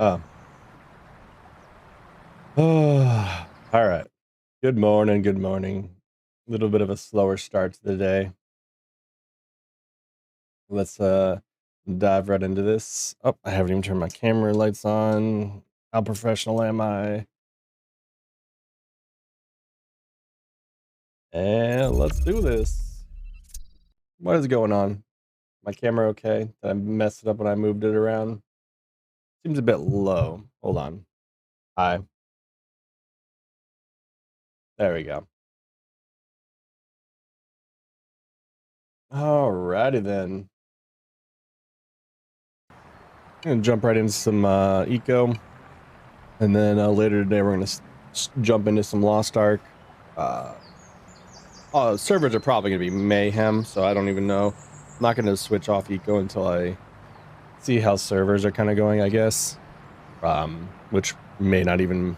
Oh. Oh. All right. Good morning. Good morning. A little bit of a slower start to the day. Let's dive right into this. Oh, I haven't even turned my camera lights on. How professional am I? And let's do this. What is going on? My camera okay? Did I mess it up when I moved it around? Seems a bit low. Hold on. Hi. There we go. Alrighty then. I'm gonna jump right into some eco. And then later today, we're going to jump into some Lost Ark. Servers are probably going to be mayhem, so I don't even know. I'm not going to switch off Eco until I see how servers are kind of going, I guess. Which may not even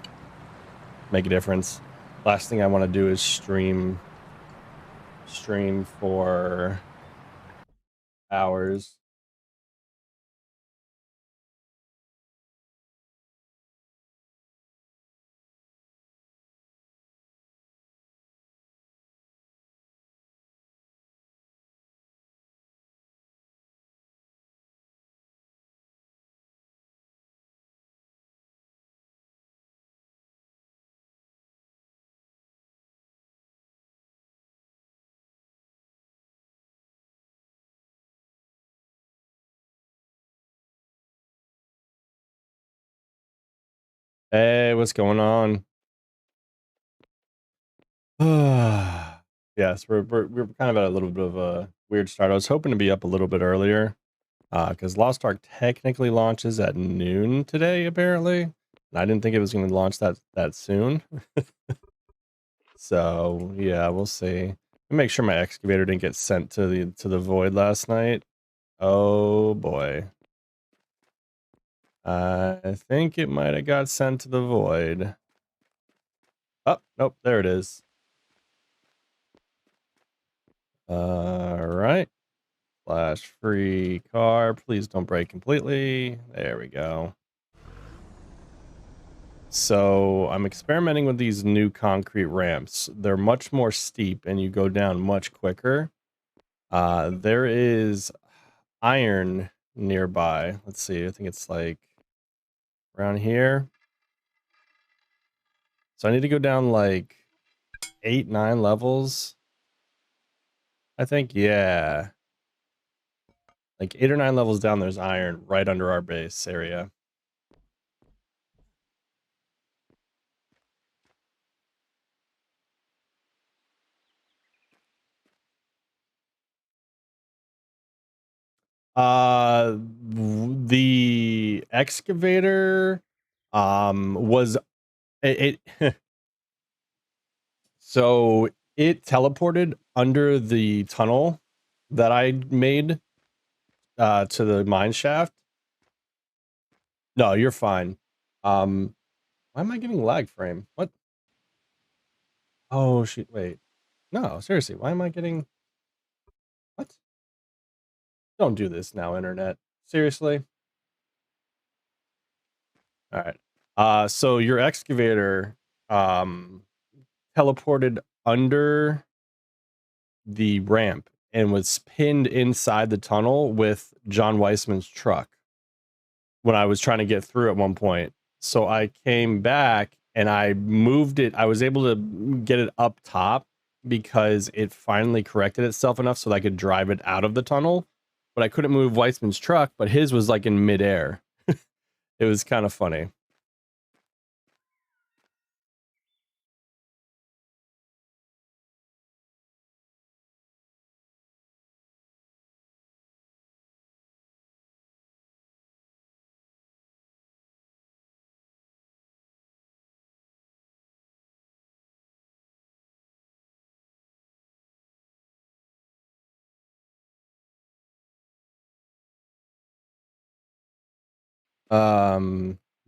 make a difference. Last thing I want to do is stream for hours. Hey, what's going on? Yes, we're kind of at a little bit of a weird start. I was hoping to be up a little bit earlier, because Lost Ark technically launches at noon today, apparently. And I didn't think it was going to launch that soon. So yeah, we'll see. Make sure my excavator didn't get sent to the void last night. Oh boy, I think it might have got sent to the void. Oh nope, there it is. All right. Flash free car. Please don't break completely. There we go. So I'm experimenting with these new concrete ramps. They're much more steep and you go down much quicker. There is iron nearby. Let's see. I think it's like around here. So I need to go down like 8, 9 levels. I think, yeah. Like 8 or 9 levels down, there's iron right under our base area. The excavator was it so it teleported under the tunnel that I made to the mine shaft. No, you're fine. Why am I getting lag frame? What? Oh shit, wait. No, seriously, why am I getting what? Don't do this now, internet. Seriously? All right. So your excavator um teleported under the ramp and was pinned inside the tunnel with John Weissman's truck when I was trying to get through at one point. So I came back and I moved it. I was able to get it up top because it finally corrected itself enough so that I could drive it out of the tunnel. But I couldn't move Weissman's truck, but his was like in midair. It was kind of funny.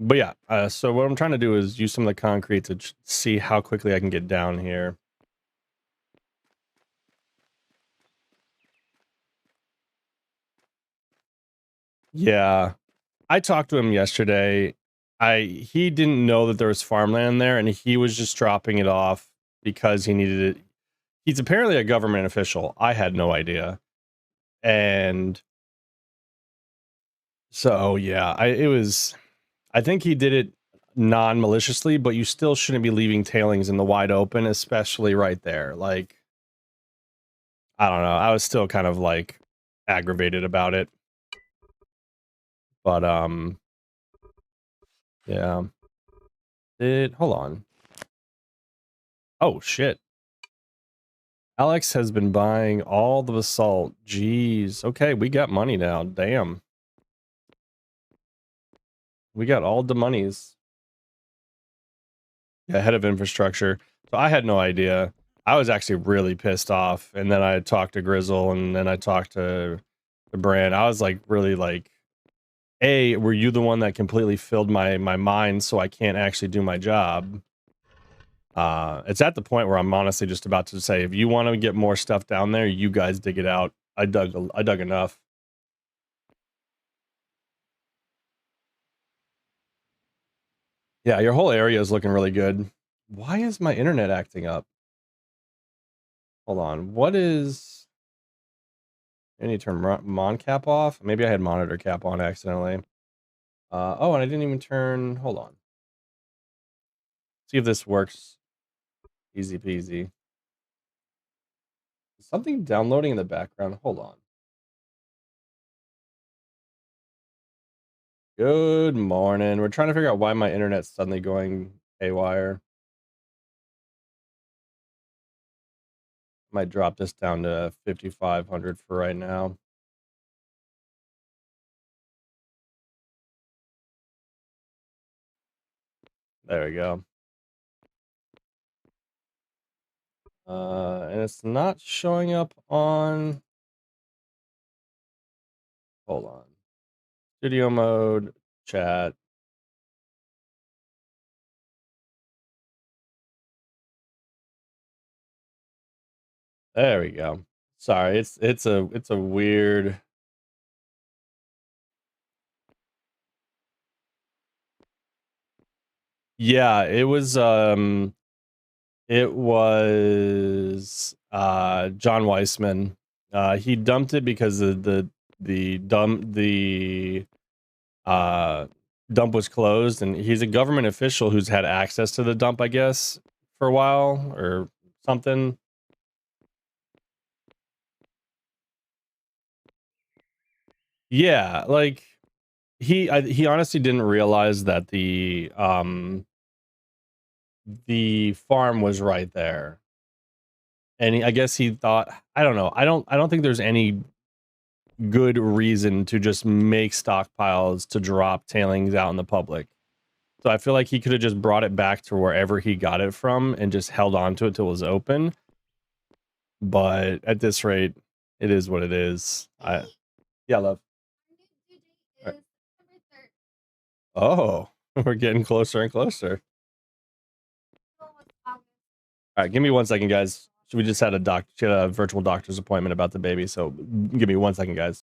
But yeah, so what I'm trying to do is use some of the concrete to see how quickly I can get down here. Yeah, I talked to him yesterday. he didn't know that there was farmland there, and he was just dropping it off because he needed it. He's apparently a government official. I had no idea. And so yeah, I think he did it non-maliciously, but you still shouldn't be leaving tailings in the wide open, especially right there. Like, I don't know. I was still kind of like aggravated about it. But yeah. Hold on. Oh shit. Alex has been buying all the basalt. Jeez. Okay, we got money now. Damn. We got all the monies. Yeah, head of infrastructure. So I had no idea. I was actually really pissed off. And then I talked to Grizzle, and then I talked to Brand. I was like really like, A, were you the one that completely filled my mind so I can't actually do my job? It's at the point where I'm honestly just about to say, if you want to get more stuff down there, you guys dig it out. I dug enough. Yeah, your whole area is looking really good. Why is my internet acting up? Hold on. What is... I need to turn mon cap off. Maybe I had monitor cap on accidentally. Oh, and I didn't even turn... Hold on. See if this works. Easy peasy. Something downloading in the background. Hold on. Good morning. We're trying to figure out why my internet's suddenly going haywire. Might drop this down to 5,500 for right now. There we go. And it's not showing up on... Hold on. Studio mode, chat. There we go. Sorry, it's a weird... Yeah, it was John Weissman. He dumped it because the uh dump was closed, and he's a government official who's had access to the dump, I guess, for a while or something. Yeah, like he honestly didn't realize that the farm was right there. And I guess he thought, I don't know. I don't think there's any good reason to just make stockpiles to drop tailings out in the public. So I feel like he could have just brought it back to wherever he got it from and just held on to it till it was open. But at this rate, it is what it is. Yeah, love. All right. Oh, we're getting closer and closer. All right, give me 1 second, guys. We just had a virtual doctor's appointment about the baby, so give me 1 second, guys.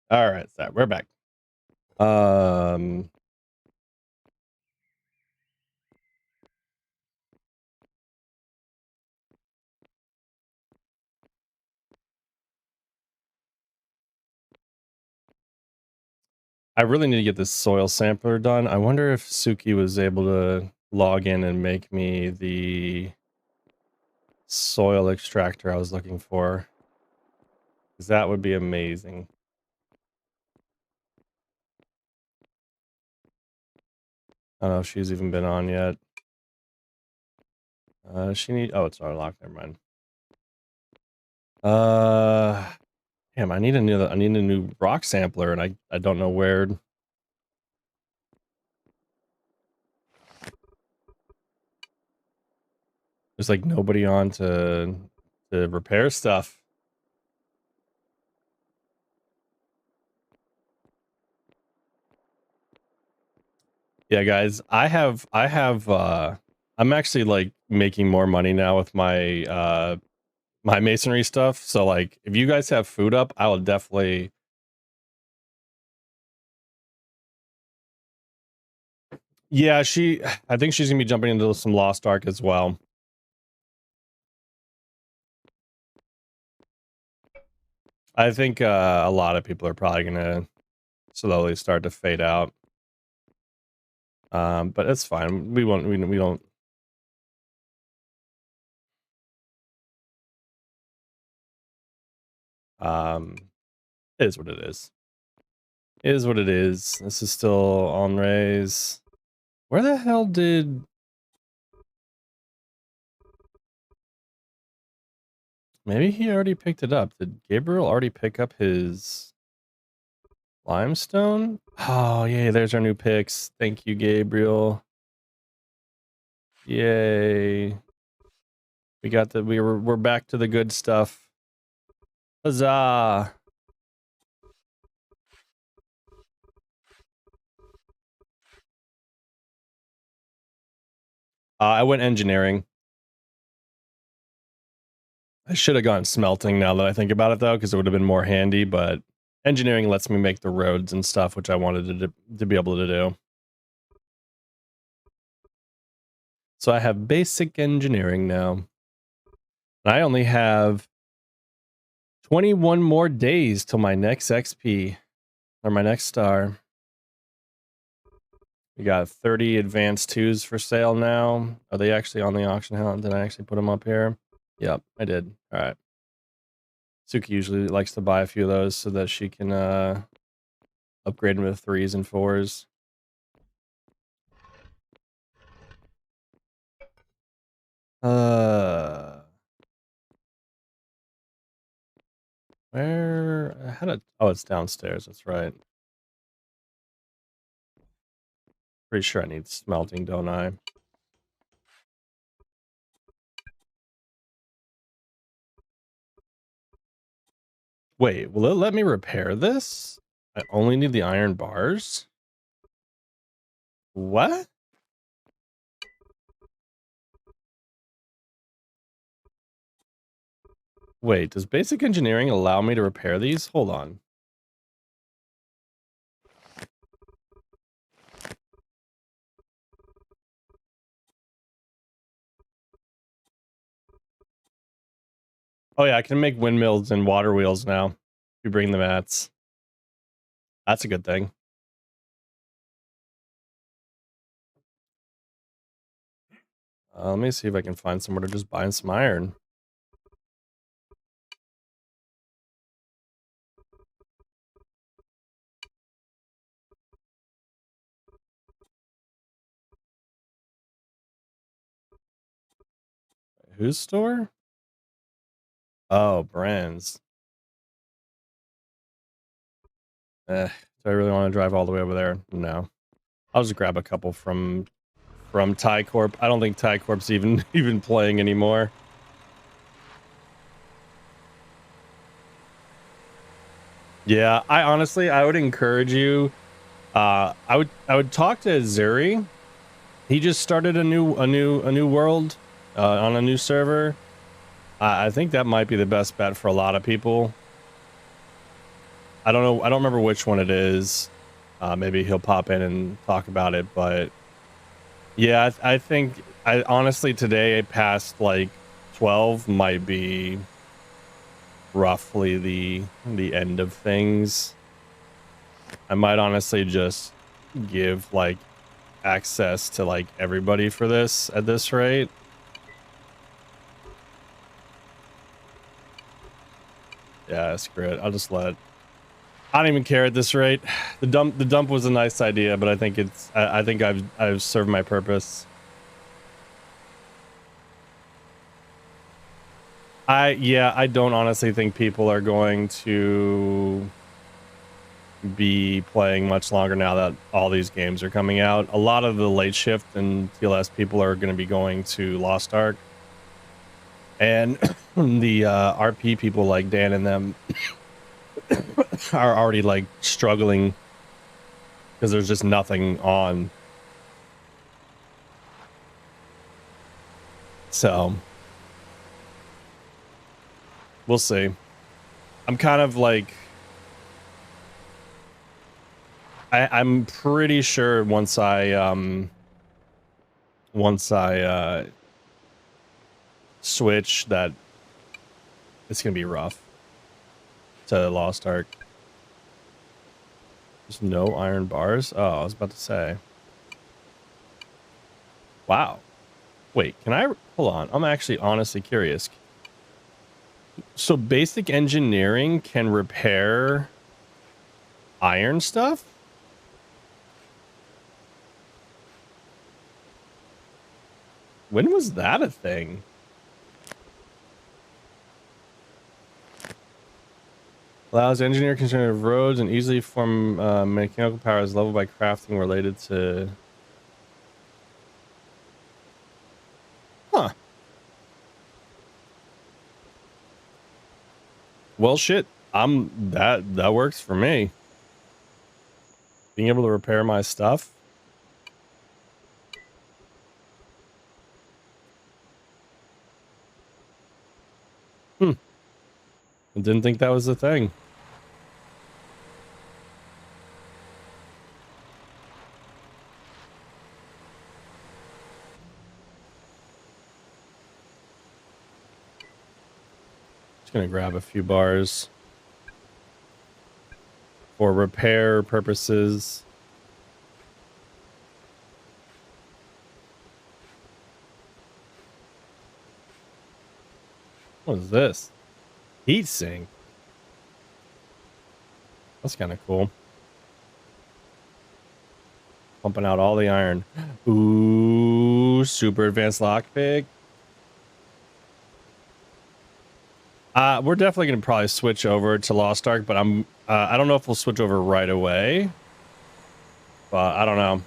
All right, so we're back. I really need to get this soil sampler done. I wonder if Suki was able to log in and make me the soil extractor I was looking for. Because that would be amazing. I don't know if she's even been on yet. She need. Oh, it's already locked. Never mind. Damn. I need a new rock sampler, and I don't know where. There's like nobody on to repair stuff. Yeah, guys, I'm actually like making more money now with my my masonry stuff. So like if you guys have food up, I will definitely. Yeah, I think she's gonna be jumping into some Lost Ark as well. I think a lot of people are probably gonna slowly start to fade out. But it's fine. We don't. It is what it is. It is what it is. This is still on raise. Where the hell did? Maybe he already picked it up. Did Gabriel already pick up his limestone? Oh yeah, there's our new picks. Thank you, Gabriel. Yay. We're back to the good stuff. Huzzah. I went engineering. I should have gone smelting now that I think about it though, because it would have been more handy, but engineering lets me make the roads and stuff, which I wanted to be able to do. So I have basic engineering now. I only have 21 more days till my next XP or my next star. We got 30 advanced 2s for sale now. Are they actually on the auction house? Did I actually put them up here? Yep, I did. All right. Suki usually likes to buy a few of those so that she can upgrade them to 3s and 4s. Where? Oh, it's downstairs. That's right. Pretty sure I need smelting, don't I? Wait, will it let me repair this? I only need the iron bars? What? Wait, does basic engineering allow me to repair these? Hold on. Oh yeah, I can make windmills and water wheels now. If you bring the mats. That's a good thing. Let me see if I can find somewhere to just buy some iron. Whose store? Oh, brands. Do I really want to drive all the way over there? No. I'll just grab a couple from Thai Corp. I don't think Thai Corp's even playing anymore. Yeah, I would encourage you. I would talk to Zuri. He just started a new world on a new server. I think that might be the best bet for a lot of people. I don't know. I don't remember which one it is. Maybe he'll pop in and talk about it. But yeah, I think I honestly today past like 12 might be roughly the end of things. I might honestly just give like access to like everybody for this at this rate. Yeah, screw it. I'll just let. I don't even care at this rate. The dump was a nice idea, but I think it's. I think I've served my purpose. I don't honestly think people are going to be playing much longer now that all these games are coming out. A lot of the late shift and TLS people are going to be going to Lost Ark, and the RP people like Dan and them are already like struggling because there's just nothing on. So we'll see. I'm kind of like I'm pretty sure once I switch that it's gonna be rough to Lost Ark. There's no iron bars. Oh, I was about to say. Wow. Wait, can I hold on? I'm actually honestly curious. So basic engineering can repair iron stuff? When was that a thing? Allows engineer concern of roads and easily form mechanical powers leveled by crafting related to. Huh. Well, shit. That works for me. Being able to repair my stuff. I didn't think that was a thing. Just gonna grab a few bars for repair purposes. What is this? Heat sink. That's kind of cool. Pumping out all the iron. Ooh, super advanced lockpick. We're definitely gonna probably switch over to Lost Ark, but I don't know if we'll switch over right away. But I don't know.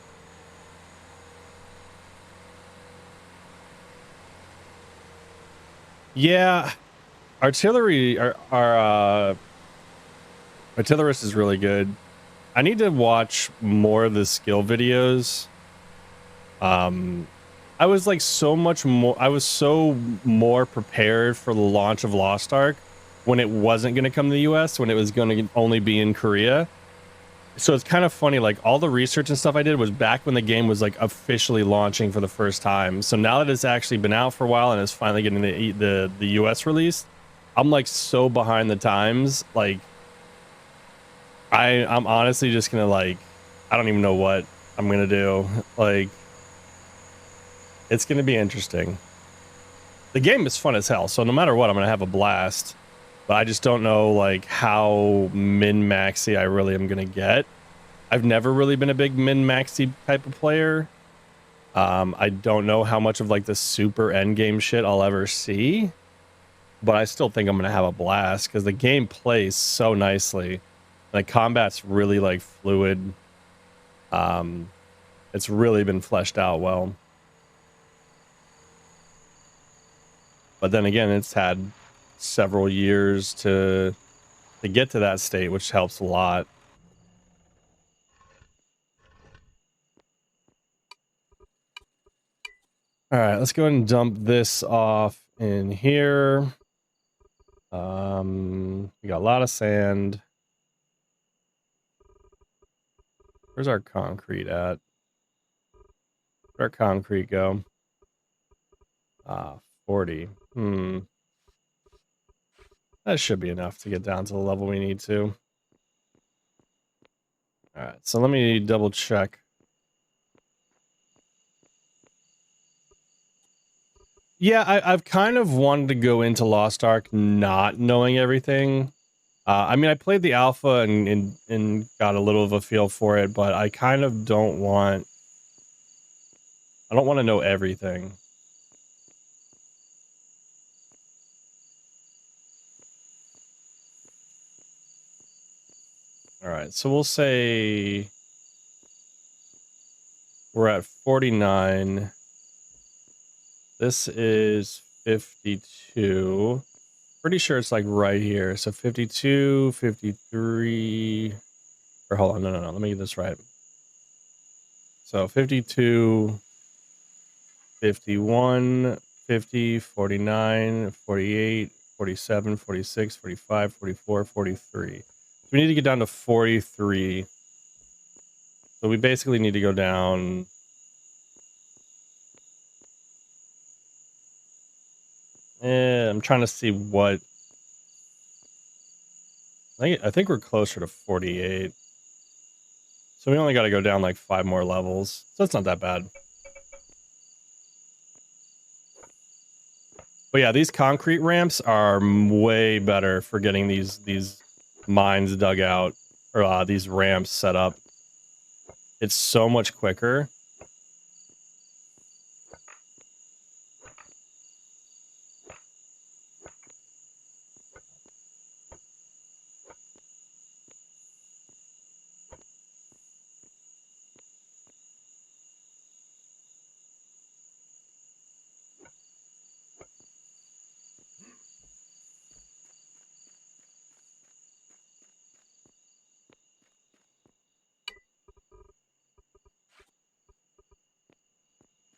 Yeah, artillery, our artillerist is really good. I need to watch more of the skill videos. I was like so much more. I was so more prepared for the launch of Lost Ark when it wasn't going to come to the US, when it was going to only be in Korea. So it's kind of funny, like all the research and stuff I did was back when the game was like officially launching for the first time. So now that it's actually been out for a while and it's finally getting the US release, I'm like so behind the times. Like I'm honestly just gonna like, I don't even know what I'm gonna do. Like, it's gonna be interesting. The game is fun as hell, so no matter what, I'm gonna have a blast. But I just don't know like how min-maxy I really am gonna get. I've never really been a big min-maxy type of player. I don't know how much of like the super end game shit I'll ever see, but I still think I'm gonna have a blast because the game plays so nicely. Like combat's really like fluid. It's really been fleshed out well. But then again, it's had several years to get to that state, which helps a lot. All right, let's go ahead and dump this off in here. We got a lot of sand. Where's our concrete at? Where'd our concrete go? 40. That should be enough to get down to the level we need to. All right, so let me double check. Yeah, I've kind of wanted to go into Lost Ark not knowing everything. I mean, I played the alpha and got a little of a feel for it, but I kind of don't want... I don't want to know everything. All right, so we'll say we're at 49. This is 52. Pretty sure it's like right here. So 52, 53... Or hold on, no. Let me get this right. So 52, 51, 50, 49, 48, 47, 46, 45, 44, 43. So we need to get down to 43. So we basically need to go down... I'm trying to see what... I think we're closer to 48. So we only got to go down like 5 more levels. So it's not that bad. But yeah, these concrete ramps are way better for getting these mines dug out, or these ramps set up. It's so much quicker.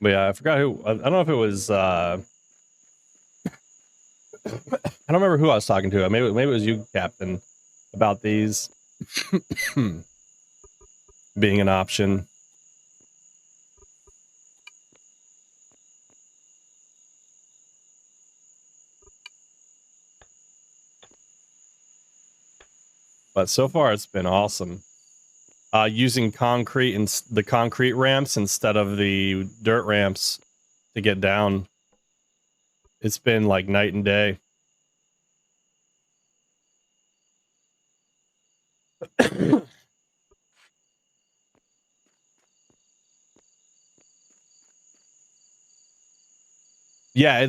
But yeah, I forgot who... I don't know if it was... I don't remember who I was talking to. Maybe it was you, Captain, about these being an option. But so far, it's been awesome. Using concrete and the concrete ramps instead of the dirt ramps to get down. It's been like night and day. Yeah,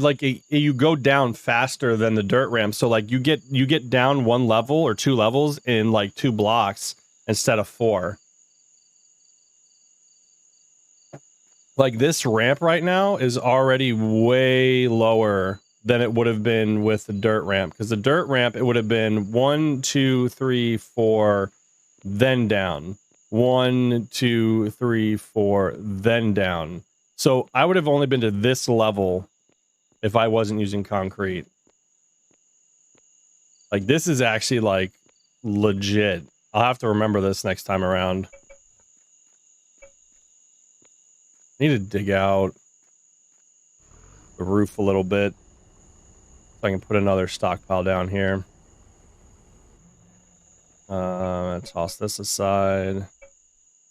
you go down faster than the dirt ramp. So like you get down 1 level or 2 levels in like 2 blocks instead of 4. Like this ramp right now is already way lower than it would have been with the dirt ramp, because the dirt ramp, it would have been 1, 2, 3, 4, then down. 1, 2, 3, 4, then down. So I would have only been to this level if I wasn't using concrete. Like this is actually like legit. I'll have to remember this next time around. I need to dig out the roof a little bit so I can put another stockpile down here. Toss this aside.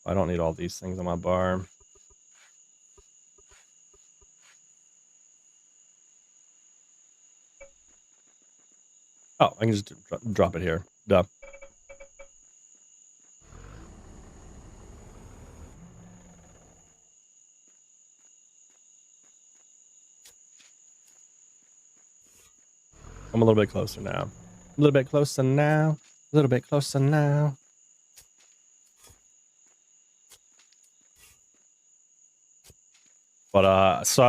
I don't need all these things on my bar. Oh, I can just drop it here. Duh. I'm a little bit closer now. A little bit closer now. A little bit closer now. But so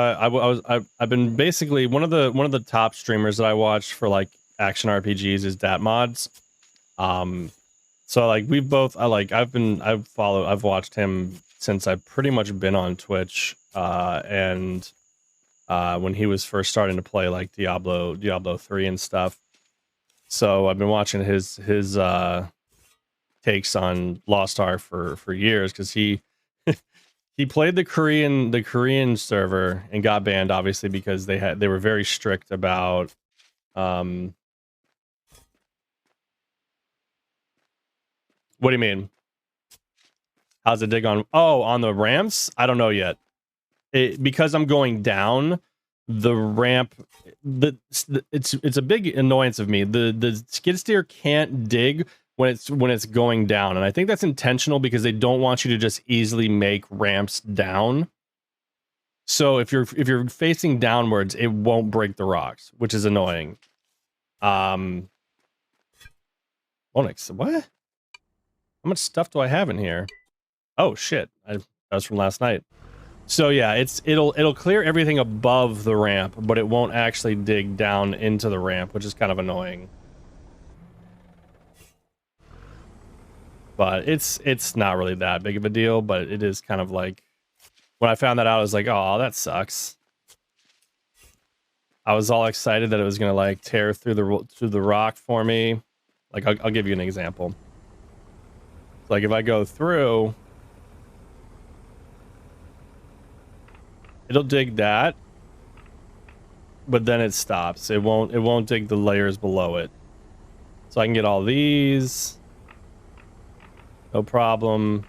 I've been basically one of the top streamers that I watch for like action RPGs is Dat Mods. So like we've both I've watched him since I've pretty much been on Twitch. And when he was first starting to play like Diablo 3 and stuff. So I've been watching his takes on Lost Ark for years because he he played the Korean server and got banned obviously because they were very strict about what do you mean? How's it dig on on the ramps? I don't know yet. Because I'm going down the ramp, it's a big annoyance of me. The skid steer can't dig when it's going down, and I think that's intentional because they don't want you to just easily make ramps down. So if you're facing downwards, it won't break the rocks, which is annoying. Onyx, what? How much stuff do I have in here? Oh shit, that was from last night. So yeah, it'll clear everything above the ramp, but it won't actually dig down into the ramp, which is kind of annoying. But it's not really that big of a deal, but it is kind of like when I found that out, I was like, oh, that sucks. I was all excited that it was gonna like tear through the rock for me. Like I'll give you an example. So, like if I go through, it'll dig that, but then it stops. It won't dig the layers below it. So I can get all these, no problem.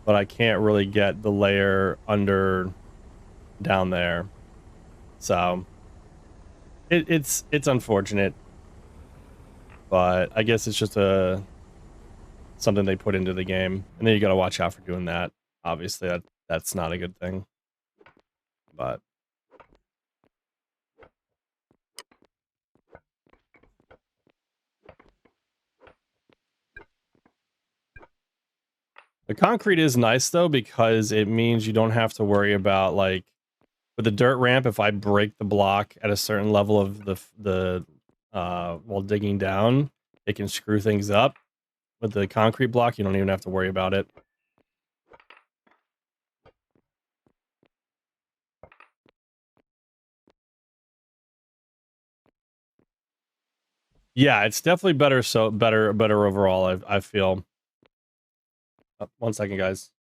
But I can't really get the layer under down there. So it's unfortunate, but I guess it's just something they put into the game, and then you got to watch out for doing that. Obviously, that's not a good thing. But the concrete is nice though because it means you don't have to worry about like with the dirt ramp. If I break the block at a certain level of the while digging down, it can screw things up. With the concrete block, you don't even have to worry about it. Yeah, it's definitely better. So better overall. I feel. 1 second, guys.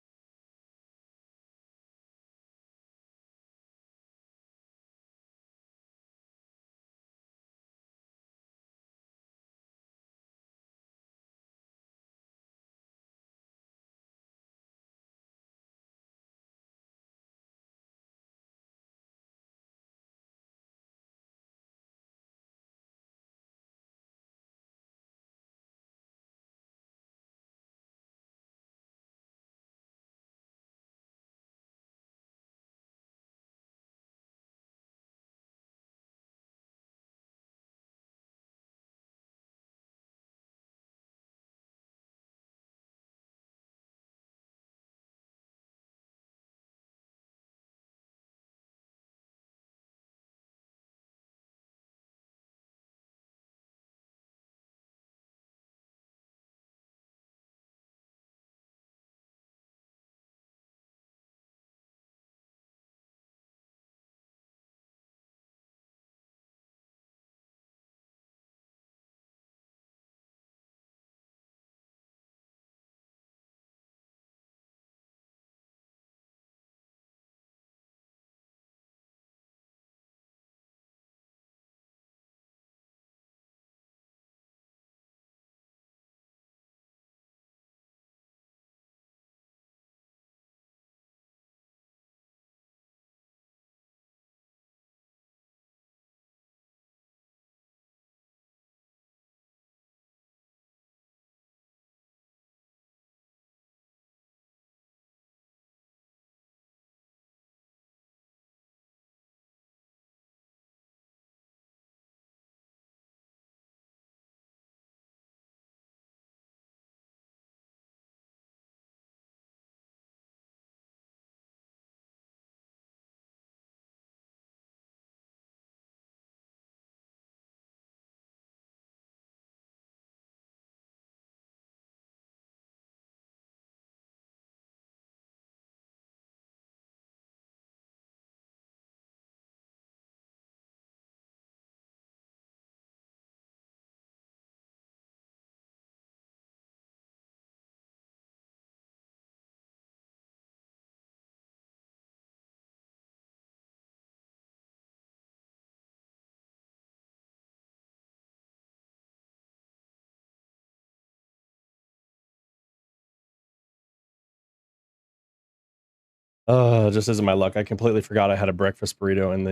Just isn't my luck. I completely forgot I had a breakfast burrito in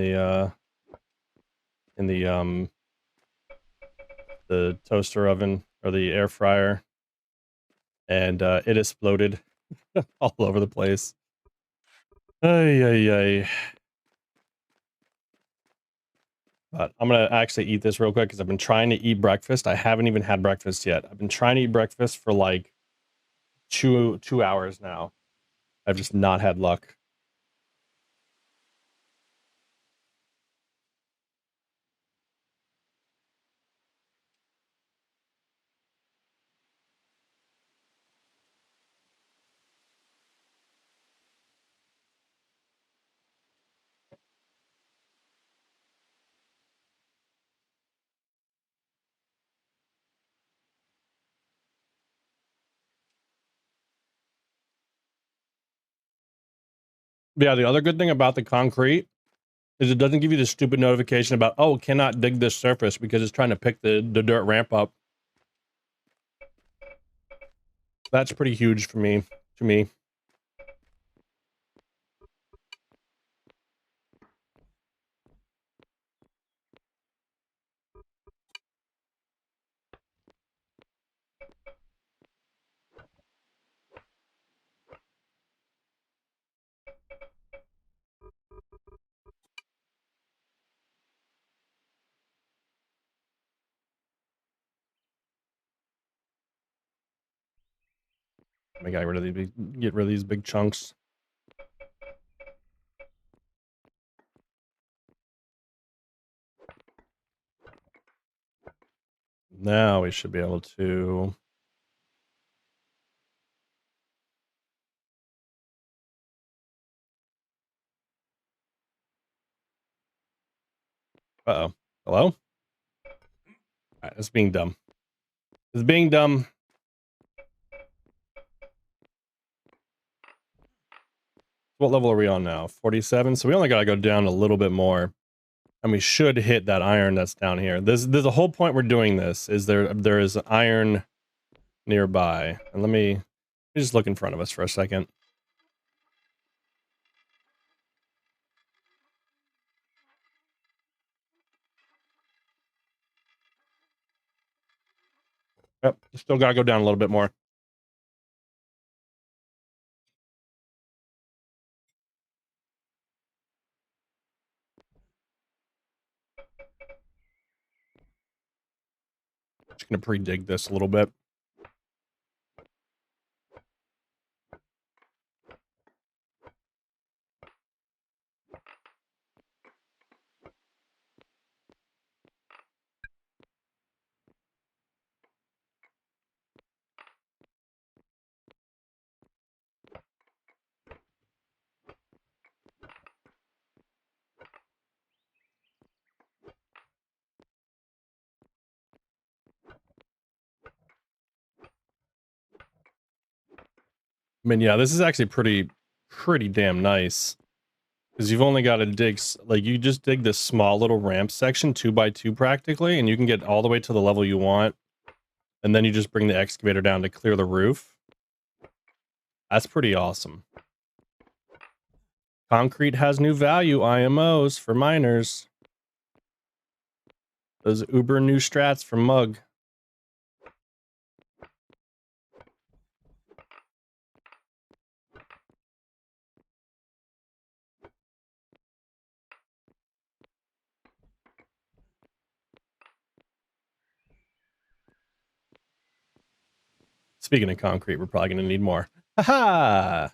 the toaster oven or the air fryer, and it exploded all over the place. Ay, ay, ay. But I'm gonna actually eat this real quick because I've been trying to eat breakfast. I haven't even had breakfast yet. I've been trying to eat breakfast for like two hours now. I've just not had luck. Yeah, the other good thing about the concrete is it doesn't give you the stupid notification about, oh, cannot dig this surface because it's trying to pick the dirt ramp up. That's pretty huge for me, to me. I gotta get rid of these big chunks. Now we should be able to. Uh-oh. Hello? All right, it's being dumb. It's being dumb. What level are we on now? 47. So we only gotta go down a little bit more, and we should hit that iron that's down here. There's a whole point we're doing this. Is there is iron nearby? And let me just look in front of us for a second. Yep, still gotta go down a little bit more. Just gonna pre-dig this a little bit. I mean, yeah, this is actually pretty damn nice. Because you've only got to dig, like, you just dig this small little ramp section 2x2 practically, and you can get all the way to the level you want. And then you just bring the excavator down to clear the roof. That's pretty awesome. Concrete has new value, IMOs, for miners. Those uber new strats from Mug. Speaking of concrete, we're probably going to need more. Haha!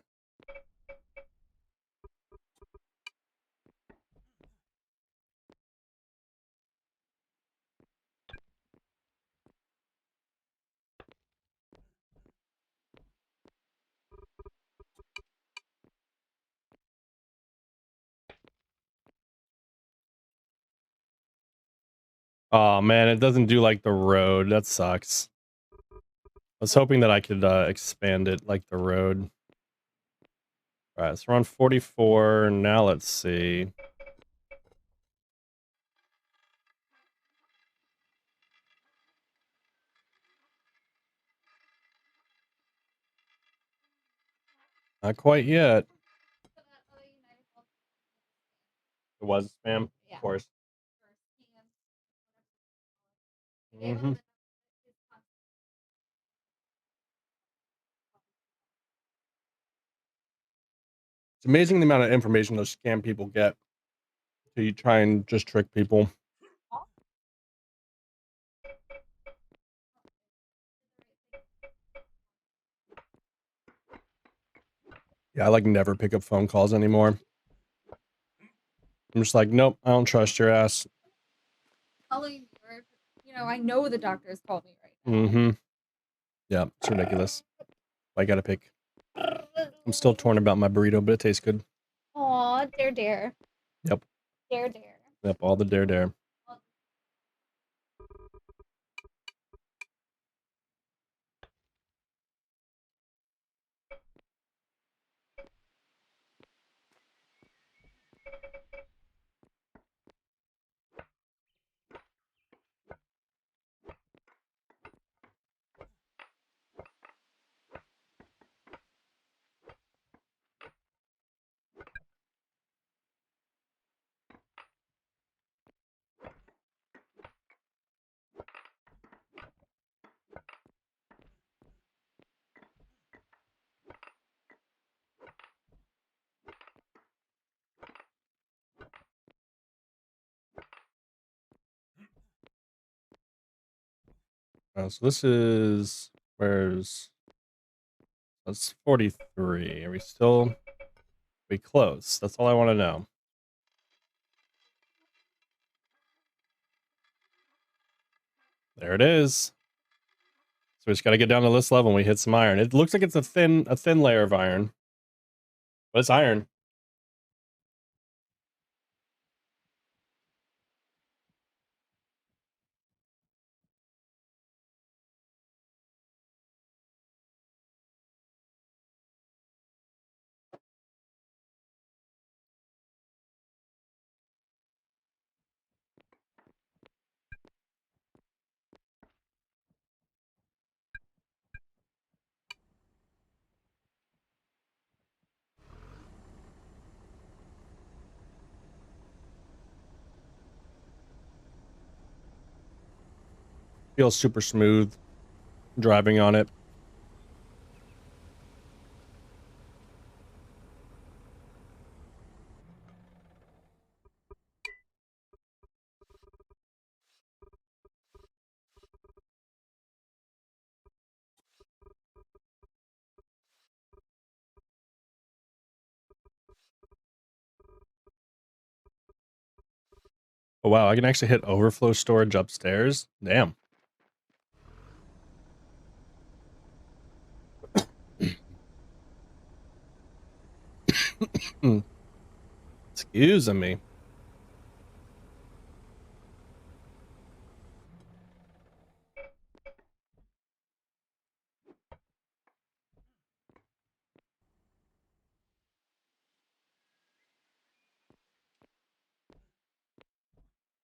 Oh man, it doesn't do like the road. That sucks. I was hoping that I could expand it like the road. All right, so we're on 44. Now let's see. Not quite yet. It was spam, Yeah. of course. Mm-hmm. It's amazing the amount of information those scam people get. So you try and just trick people. Yeah, I like never pick up phone calls anymore. I'm just like, nope, I don't trust your ass. I know the doctor's called me right now. Mm-hmm. Yeah, it's ridiculous. I gotta pick. I'm still torn about my burrito, but it tastes good. Aw, dare. Yep. Dare. Yep, all the dare. So this is that's 43. Are we still close? That's all I want to know. There it is. So we just got to get down to this level and we hit some iron. It looks like it's a thin layer of iron, but it's iron. Feels super smooth driving on it. Oh wow, I can actually hit overflow storage upstairs. Damn. Excuse me.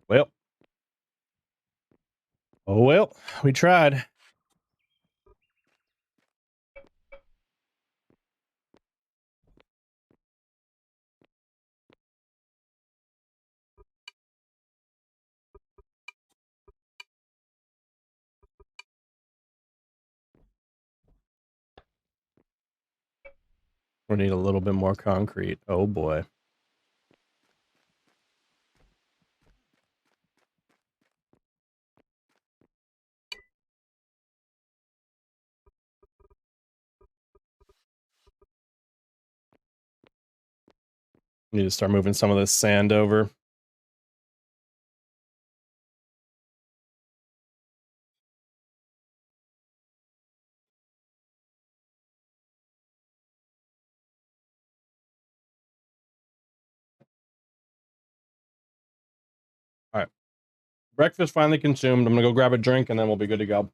Well. Oh well, we tried. We need a little bit more concrete. Oh boy. Need to start moving some of this sand over. All right. Breakfast finally consumed. I'm gonna go grab a drink and then we'll be good to go.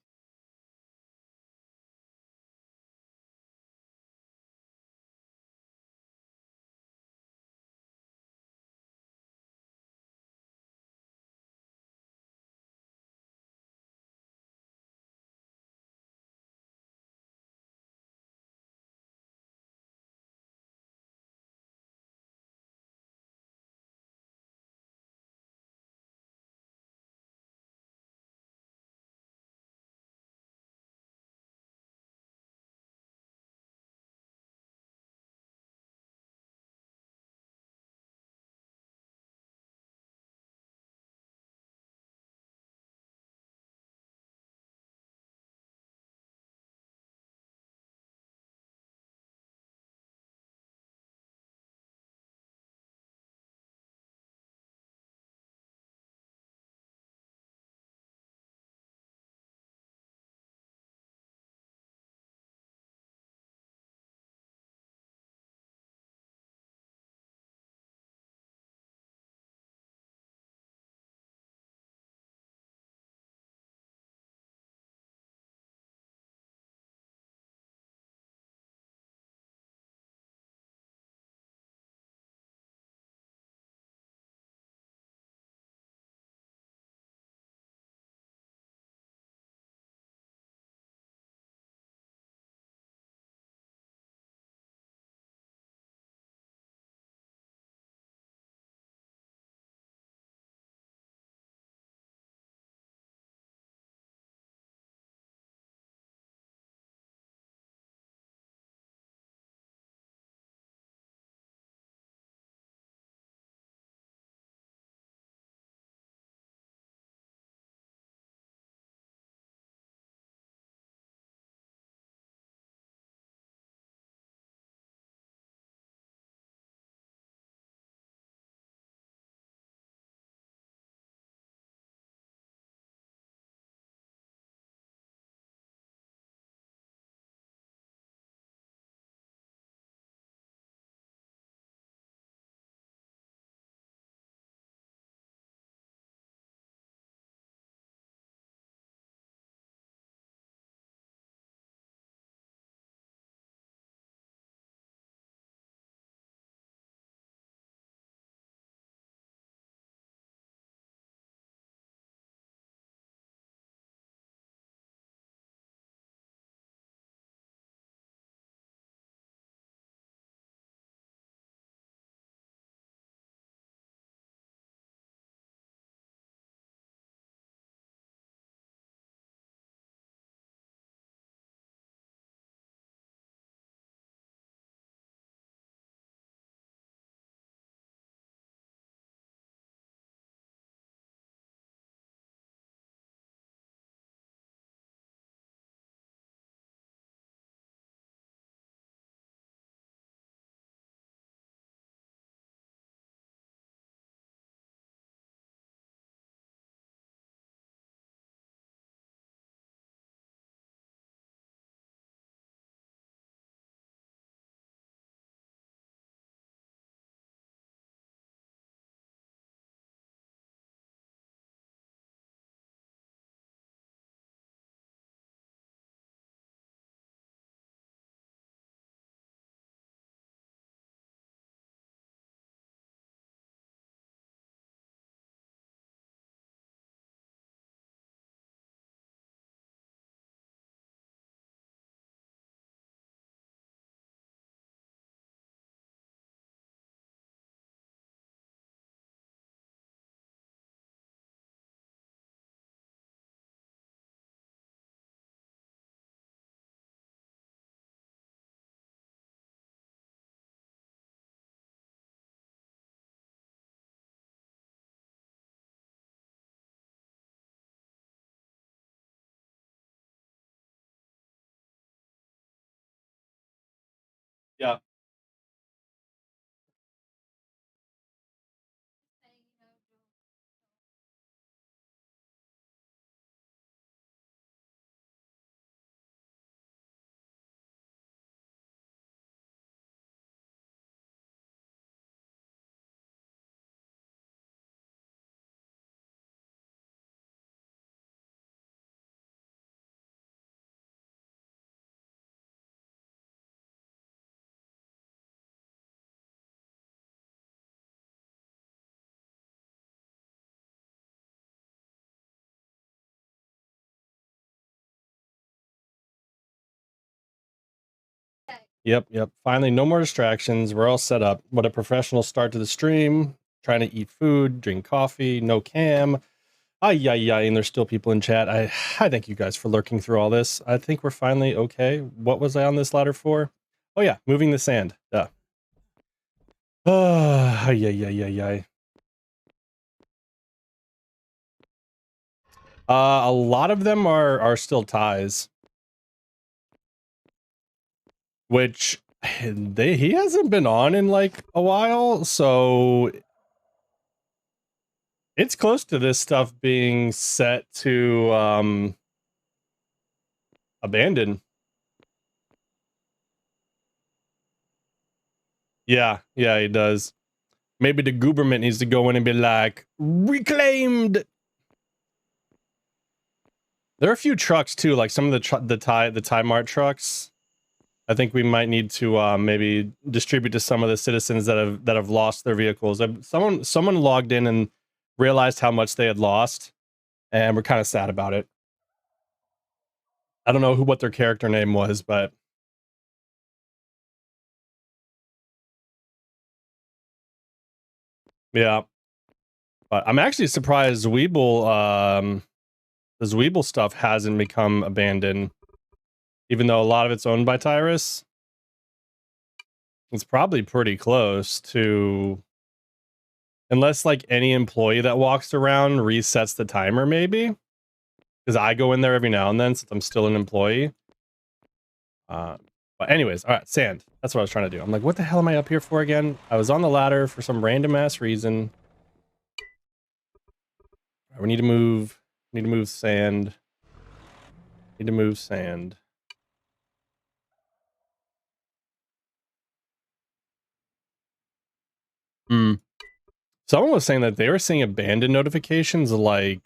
Yeah. Yep. Finally, no more distractions. We're all set up. What a professional start to the stream. Trying to eat food, drink coffee, no cam. Ay, and there's still people in chat. I thank you guys for lurking through all this. I think we're finally okay. What was I on this ladder for? Oh yeah, moving the sand. Duh. Ay. A lot of them are still ties. Which he hasn't been on in like a while, so it's close to this stuff being set to abandon. Yeah, he does. Maybe the government needs to go in and be like, reclaimed. There are a few trucks too, like some of the Thai Mart trucks. I think we might need to maybe distribute to some of the citizens that have lost their vehicles. Someone logged in and realized how much they had lost, and we're kind of sad about it. I don't know what their character name was, but yeah. But I'm actually surprised the Weeble stuff hasn't become abandoned, even though a lot of it's owned by Tyrus. It's probably pretty close to, unless like any employee that walks around resets the timer, maybe. Because I go in there every now and then since I'm still an employee. But anyways, all right, sand. That's what I was trying to do. I'm like, what the hell am I up here for again? I was on the ladder for some random ass reason. We need to move. Need to move sand. Need to move sand. Someone was saying that they were seeing abandoned notifications like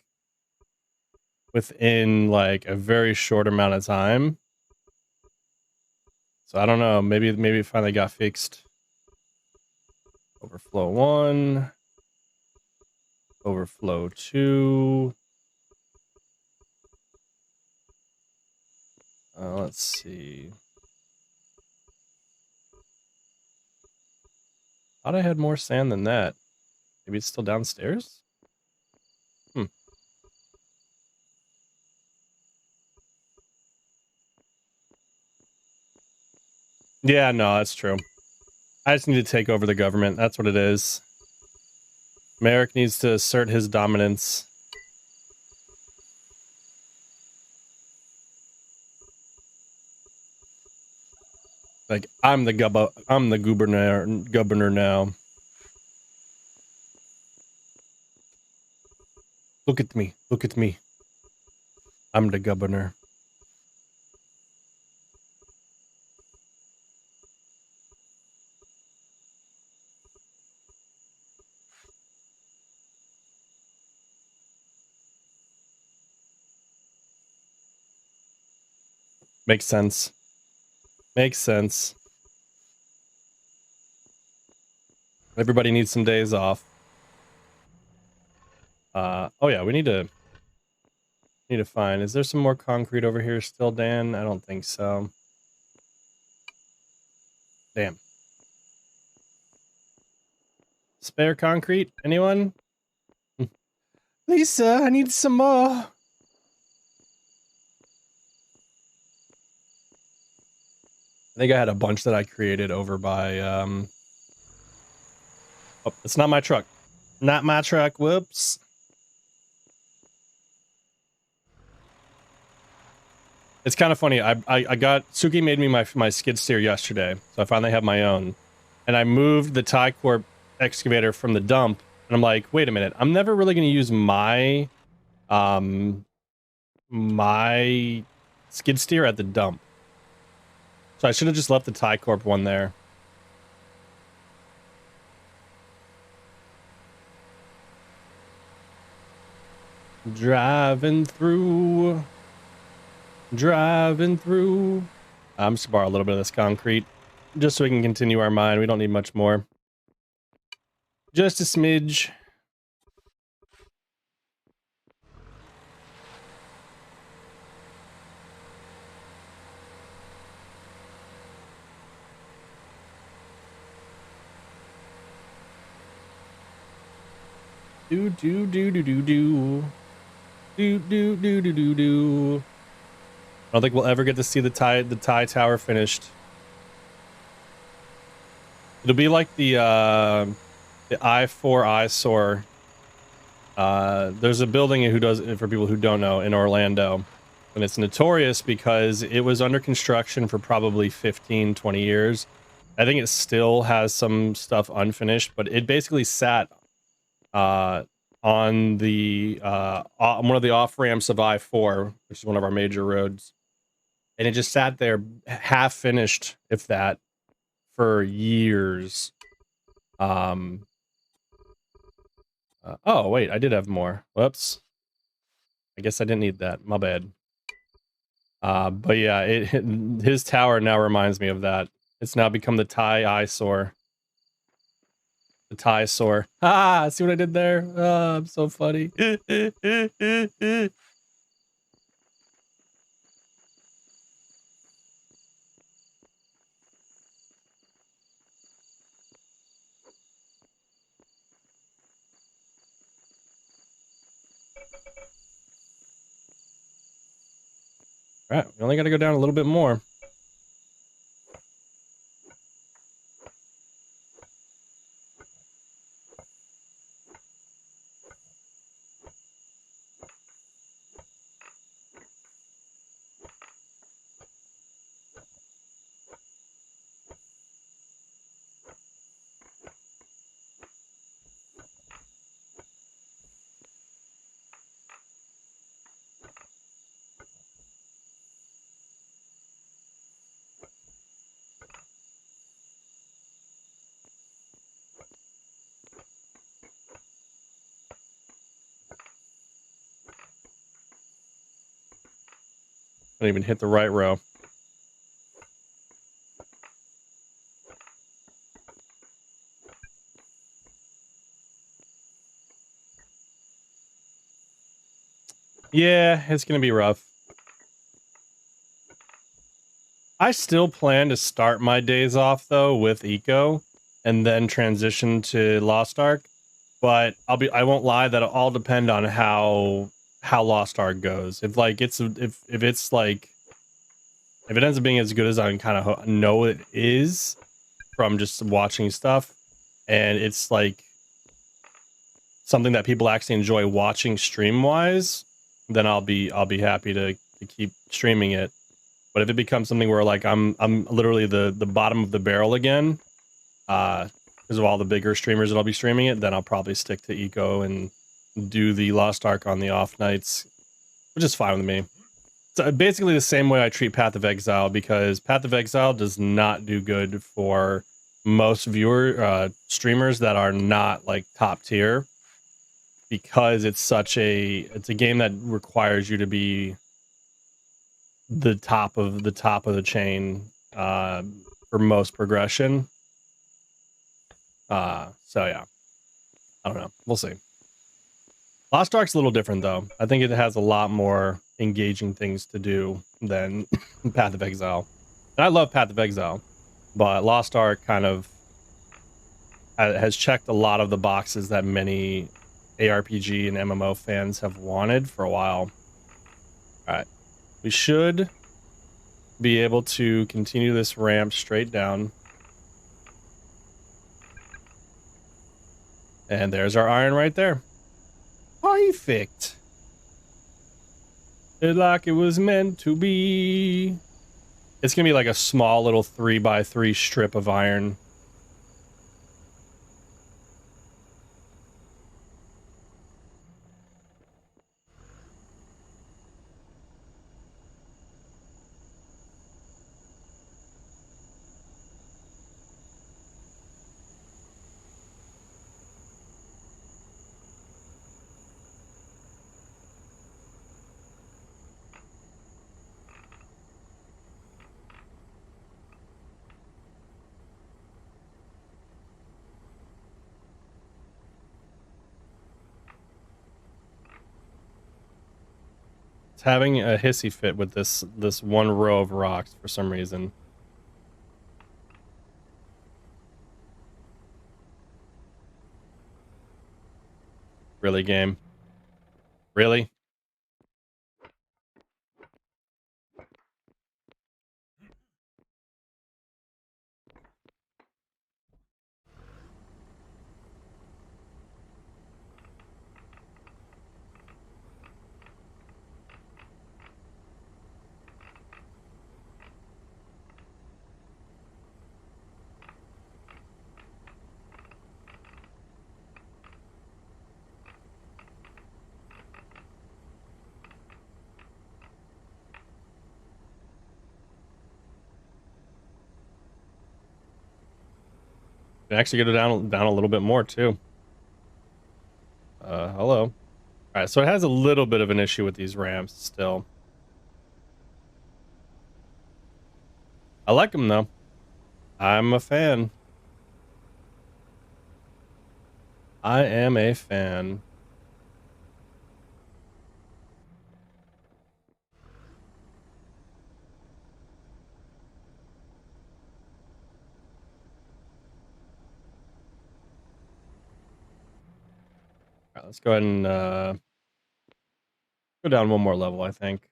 within like a very short amount of time. So I don't know. Maybe it finally got fixed. Overflow 1. Overflow 2. Let's see. Thought I had more sand than that. Maybe it's still downstairs? Yeah, no, that's true. I just need to take over the government. That's what it is. Merrick needs to assert his dominance. Like, I'm the governor now. Look at me. I'm the governor. Makes sense. Everybody needs some days off. Oh yeah, we need to find. Is there some more concrete over here still, Dan? I don't think so. Damn. Spare concrete? Anyone? Lisa, I need some more. I think I had a bunch that I created over by oh, it's not my truck. Not my truck. Whoops. It's kind of funny. I got Suki made me my skid steer yesterday, so I finally have my own, and I moved the Tie Corp excavator from the dump, and I'm like, wait a minute, I'm never really going to use my my skid steer at the dump, so I should have just left the Tie Corp one there. Driving through. I'm just borrow a little bit of this concrete just so we can continue our mine. We don't need much more. Just a smidge. Do. I don't think we'll ever get to see the tie tower finished. It'll be like the I-4 eyesore. There's a building for people who don't know, in Orlando, and it's notorious because it was under construction for probably 15, 20 years. I think it still has some stuff unfinished, but it basically sat on the one of the off ramps of I-4, which is one of our major roads, and it just sat there half finished, if that, for years. Oh wait, I did have more. Whoops. I guess I didn't need that. My bad. But yeah, his tower now reminds me of that. It's now become the Tie eyesore. The Tie sore. Ah, see what I did there? Oh, I'm so funny. All right, we only got to go down a little bit more. I didn't even hit the right row. Yeah, it's gonna be rough. I still plan to start my days off though with Eco and then transition to Lost Ark. But I won't lie, that'll all depend on how Lost Ark goes. If like if it ends up being as good as I kind of know it is from just watching stuff, and it's like something that people actually enjoy watching stream wise, then I'll be happy to keep streaming it. But if it becomes something where like I'm literally the bottom of the barrel again, because of all the bigger streamers that I'll be streaming it, then I'll probably stick to Eco and do the Lost Ark on the off nights, which is fine with me. It's basically the same way I treat Path of Exile, because Path of Exile does not do good for most streamers that are not like top tier, because it's a game that requires you to be the top of the chain for most progression. So yeah, I don't know. We'll see. Lost Ark's a little different though. I think it has a lot more engaging things to do than Path of Exile. And I love Path of Exile, but Lost Ark kind of has checked a lot of the boxes that many ARPG and MMO fans have wanted for a while. All right, we should be able to continue this ramp straight down. And there's our iron right there. Perfect. It like it was meant to be. It's gonna be like a small little 3x3 strip of iron. It's having a hissy fit with this one row of rocks for some reason. Really, game? Really? Actually, go down a little bit more too. Hello. All right, so it has a little bit of an issue with these ramps still. I like them though. I'm a fan. I am a fan. All right, let's go ahead and go down one more level, I think.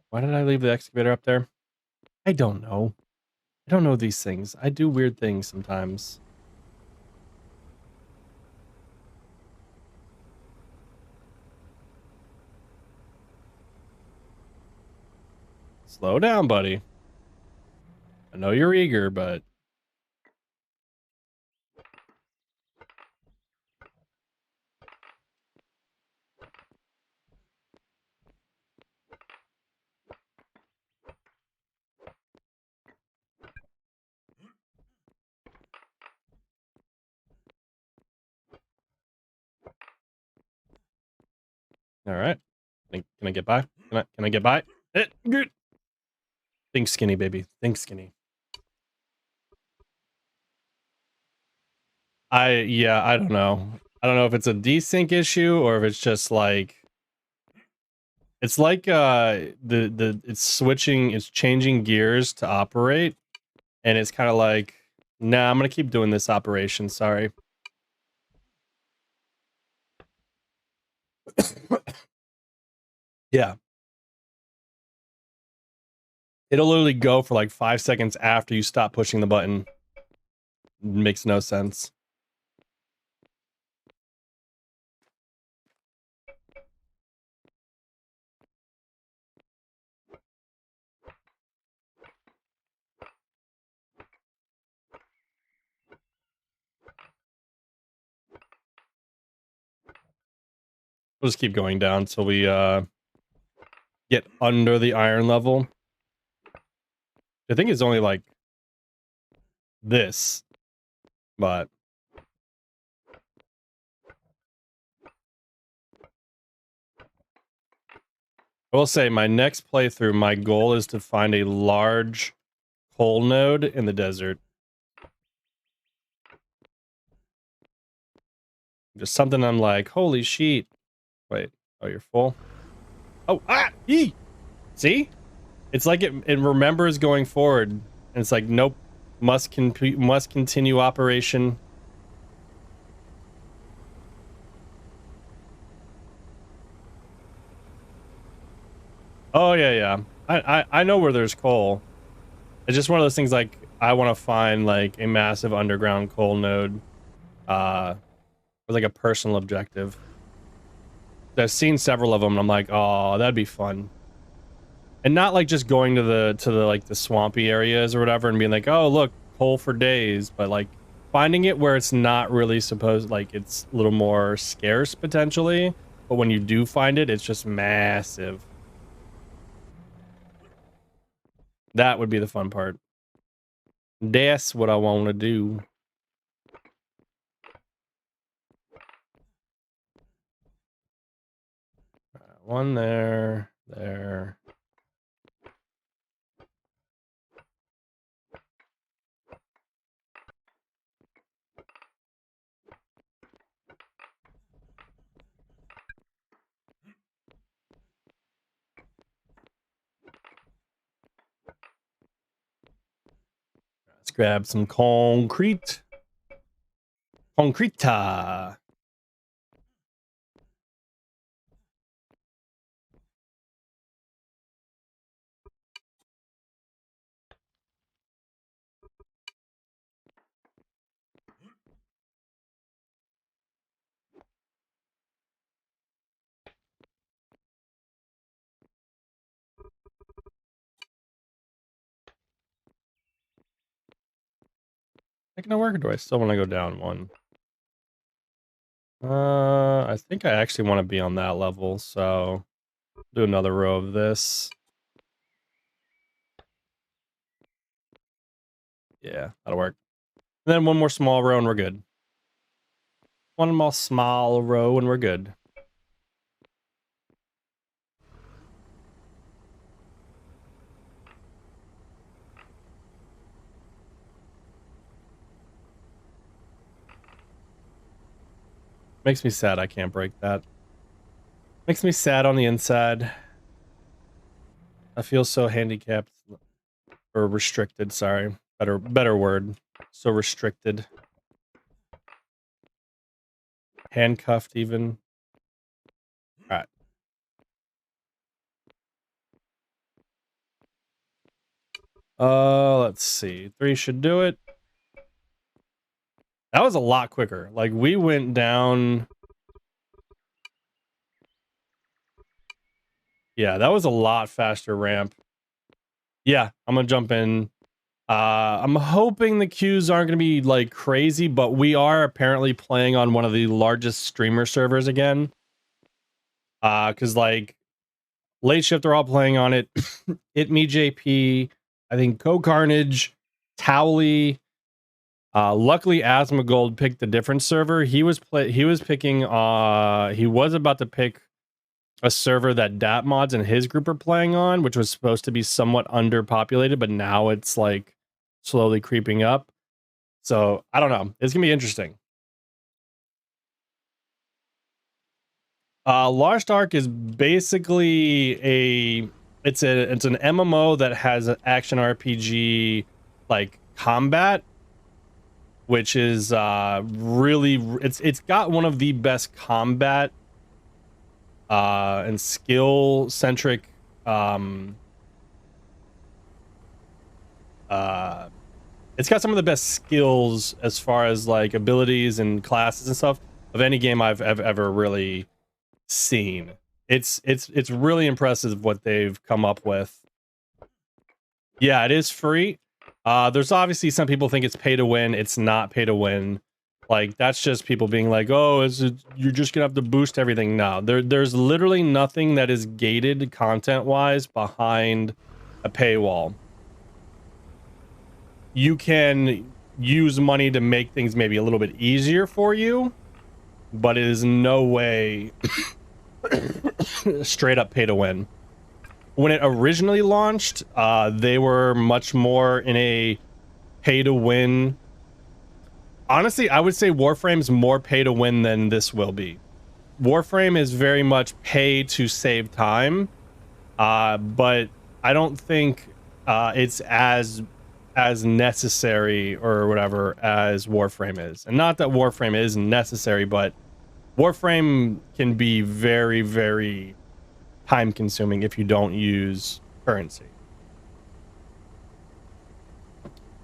Why did I leave the excavator up there? I don't know. I don't know these things. I do weird things sometimes. Slow down, buddy. I know you're eager, but... All right. Can I get by? Can I get by? Good. Think skinny, baby. Think skinny. Yeah, I don't know. I don't know if it's a desync issue or if it's just like... It's like it's changing gears to operate, and it's kind of like, nah, I'm gonna keep doing this operation. Sorry. Yeah. It'll literally go for like 5 seconds after you stop pushing the button. Makes no sense. We'll just keep going down until we get under the iron level. I think it's only like this, but I will say my next playthrough, my goal is to find a large coal node in the desert. Just something I'm like, holy shit. Wait, oh, you're full? Oh, ee! See? It's like it remembers going forward. And it's like, nope, must continue operation. Oh, yeah. I know where there's coal. It's just one of those things like, I want to find like a massive underground coal node. Or like a personal objective. I've seen several of them and I'm like, oh, that'd be fun. And not like just going to the like the swampy areas or whatever and being like, oh look, hole for days, but like finding it where it's not really supposed, like it's a little more scarce potentially, but when you do find it, it's just massive. That would be the fun part. That's what I want to do. One there. Let's grab some concrete. Concreta. Taking a work, or do I still want to go down one? I think I actually want to be on that level, so do another row of this. Yeah, that'll work. And then one more small row and we're good. One more small row and we're good. Makes me sad I can't break that. Makes me sad on the inside. I feel so handicapped. Or restricted, sorry. Better word. So restricted. Handcuffed even. Alright. Let's see. 3 should do it. That was a lot quicker. Like, we went down... Yeah, that was a lot faster ramp. Yeah, I'm gonna jump in. I'm hoping the queues aren't gonna be, like, crazy, but we are apparently playing on one of the largest streamer servers again. Because, like, Late Shift are all playing on it. It Me JP, I think Co Carnage, Towley. Luckily, Asmongold picked a different server. He was about to pick a server that Dat Mods and his group are playing on, which was supposed to be somewhat underpopulated, but now it's like slowly creeping up. So I don't know. It's gonna be interesting. Lost Ark is basically it's an MMO that has an action RPG like combat, which is really it's got one of the best combat and skill centric it's got some of the best skills as far as like abilities and classes and stuff of any game I've ever really seen. It's really impressive what they've come up with. Yeah, it is free. There's obviously some people think it's pay to win. It's not pay to win. Like, that's just people being like, oh, you're just gonna have to boost everything. No, there's literally nothing that is gated content wise behind a paywall. You can use money to make things maybe a little bit easier for you, but it is no way straight up pay to win. When it originally launched, they were much more in a pay to win. Honestly, I would say Warframe's more pay to win than this will be. Warframe is very much pay to save time, but I don't think it's as necessary or whatever as Warframe is. And not that Warframe is necessary, but Warframe can be very, very time consuming if you don't use currency.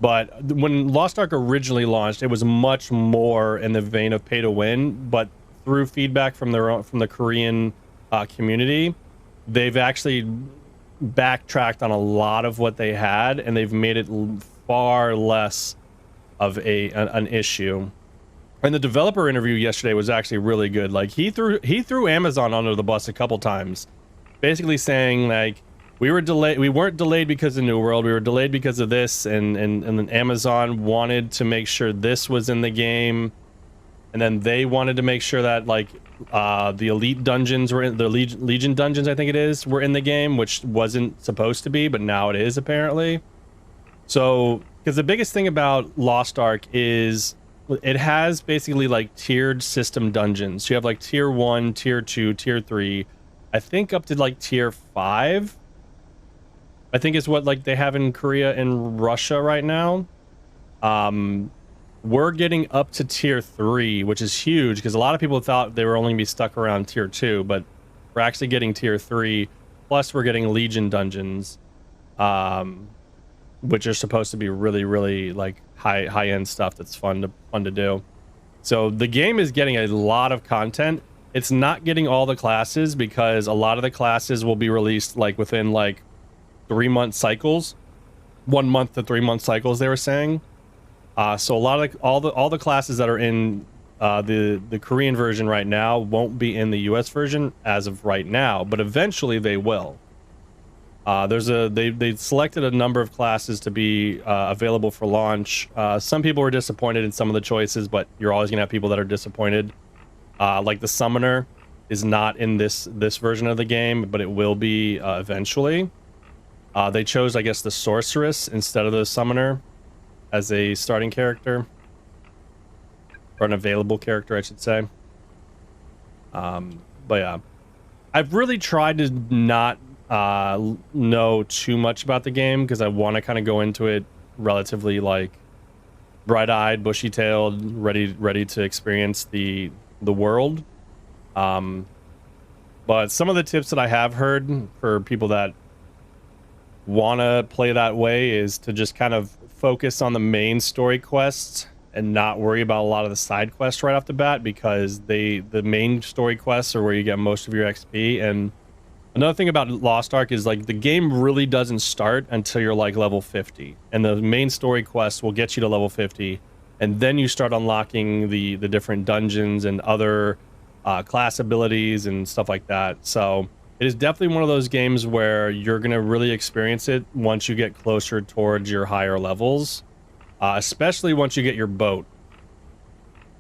But when Lost Ark originally launched, it was much more in the vein of pay to win. But through feedback from the Korean community, they've actually backtracked on a lot of what they had, and they've made it far less of an issue. And the developer interview yesterday was actually really good. Like he threw Amazon under the bus a couple times, basically saying like we weren't delayed because of New World, we were delayed because of this, and then Amazon wanted to make sure this was in the game, and then they wanted to make sure that like the elite dungeons were in the Legion dungeons, I think it is, were in the game, which wasn't supposed to be, but now it is apparently. So because the biggest thing about Lost Ark is it has basically like tiered system dungeons. You have like tier 1, tier 2, tier 3, I think up to like tier 5, I think is what like they have in Korea and Russia right now. We're getting up to tier 3, which is huge because a lot of people thought they were only gonna be stuck around tier 2, but we're actually getting tier 3, plus we're getting Legion dungeons, which are supposed to be really, really like high end stuff that's fun to do. So the game is getting a lot of content. It's not getting all the classes because a lot of the classes will be released like within like 3-month cycles, 1 month to 3-month cycles, they were saying. So a lot of all the classes that are in the Korean version right now won't be in the US version as of right now, but eventually they will. They selected a number of classes to be available for launch. Some people were disappointed in some of the choices, but you're always gonna have people that are disappointed. Like the Summoner is not in this version of the game, but it will be eventually. They chose, I guess, the Sorceress instead of the Summoner as a starting character, or an available character, I should say. But yeah, I've really tried to not know too much about the game because I want to kind of go into it relatively like bright-eyed, bushy-tailed, ready to experience the world. But some of the tips that I have heard for people that want to play that way is to just kind of focus on the main story quests and not worry about a lot of the side quests right off the bat, because the main story quests are where you get most of your XP. And another thing about Lost Ark is like the game really doesn't start until you're like level 50, and the main story quests will get you to level 50, and then you start unlocking the different dungeons and other class abilities and stuff like that. So it is definitely one of those games where you're gonna really experience it once you get closer towards your higher levels, especially once you get your boat.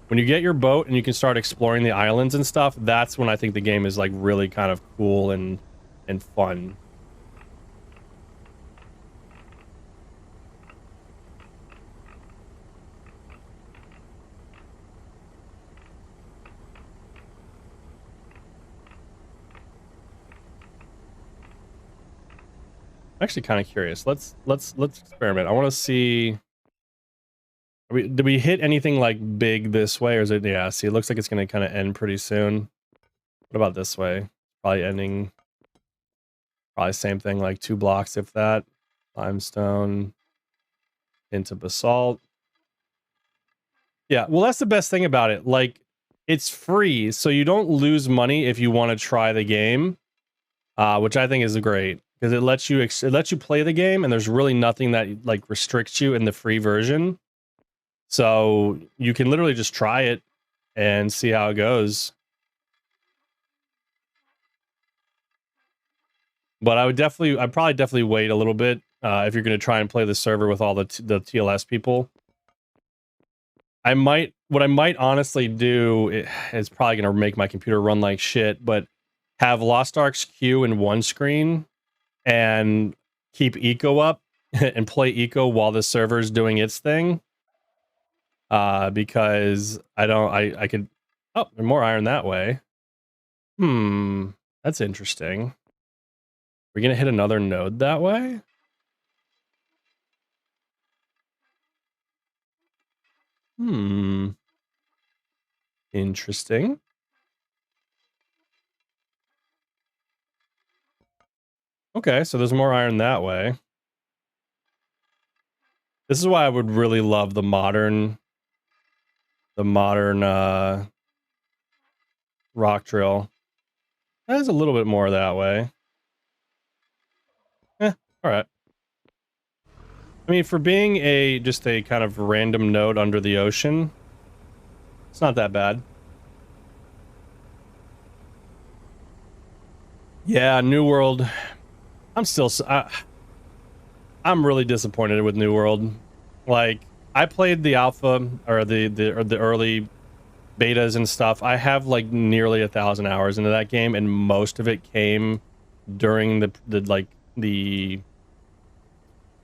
When you get your boat and you can start exploring the islands and stuff, that's when I think the game is like really kind of cool and fun. I'm actually kind of curious. Let's experiment. I want to see. Did we hit anything like big this way, or is it? Yeah. See, it looks like it's going to kind of end pretty soon. What about this way? Probably ending. Probably same thing, like 2 blocks, if that. Limestone into basalt. Yeah, well, that's the best thing about it. Like, it's free, so you don't lose money if you want to try the game, which I think is great because it lets you play the game, and there's really nothing that like restricts you in the free version. So you can literally just try it and see how it goes. But I'd probably definitely wait a little bit if you're going to try and play the server with all the TLS people. What I might honestly do is probably going to make my computer run like shit, but have Lost Ark's queue in one screen and keep eco up and play eco while the server's doing its thing. Because I could, oh, there's more iron that way. That's interesting. We're going to hit another node that way? Interesting. Okay, so there's more iron that way. This is why I would really love the modern rock trail. There's a little bit more that way. All right. I mean, for being just a kind of random node under the ocean, it's not that bad. Yeah, New World. I'm really disappointed with New World. Like, I played the alpha or the early betas and stuff. I have like nearly 1,000 hours into that game, and most of it came during the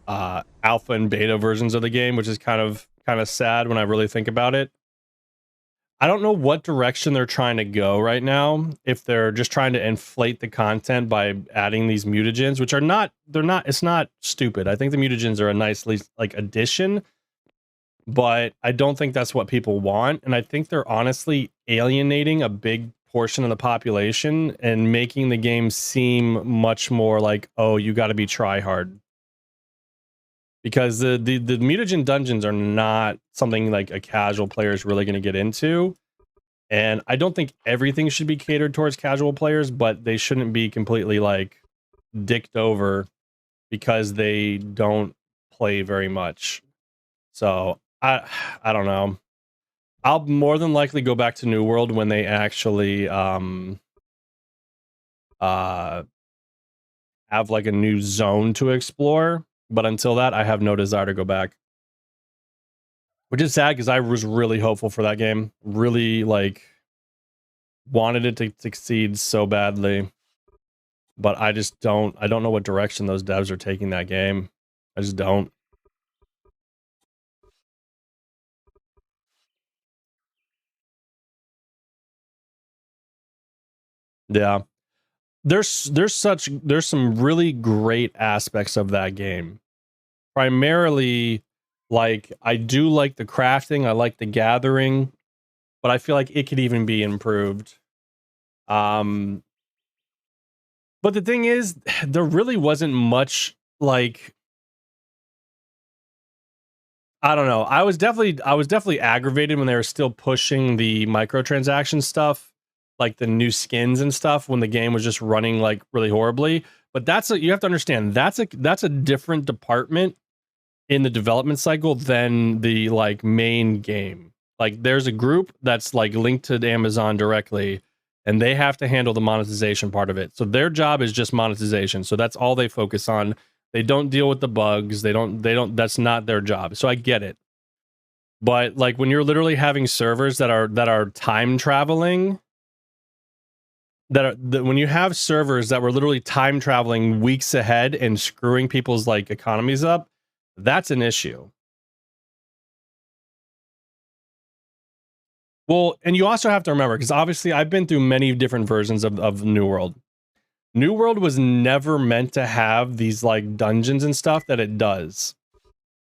alpha and beta versions of the game, which is kind of sad when I really think about it. I don't know what direction they're trying to go right now. If they're just trying to inflate the content by adding these mutagens, which it's not stupid. I think the mutagens are a nice like addition, but I don't think that's what people want. And I think they're honestly alienating a big portion of the population and making the game seem much more like, oh, you got to be try hard. Because the mutagen dungeons are not something like a casual player is really going to get into. And I don't think everything should be catered towards casual players, but they shouldn't be completely like dicked over because they don't play very much. So I don't know. I'll more than likely go back to New World when they actually have like a new zone to explore. But until that, I have no desire to go back. Which is sad because I was really hopeful for that game. Really like wanted it to succeed so badly. But I don't know what direction those devs are taking that game. I just don't. Yeah. There's some really great aspects of that game. Primarily, like, I do like the crafting, I like the gathering, but I feel like it could even be improved. But the thing is, there really wasn't much, like, I don't know. I was definitely aggravated when they were still pushing the microtransaction stuff, like the new skins and stuff, when the game was just running like really horribly. But you have to understand, that's a different department in the development cycle than the like main game. Like, there's a group that's like linked to Amazon directly, and they have to handle the monetization part of it. So their job is just monetization. So that's all they focus on. They don't deal with the bugs. They don't that's not their job. So I get it. But like, when you're literally having servers that are time traveling, when you have servers that were literally time traveling weeks ahead and screwing people's like economies up, that's an issue. Well, and you also have to remember, because obviously I've been through many different versions of New World. New World was never meant to have these like dungeons and stuff that it does.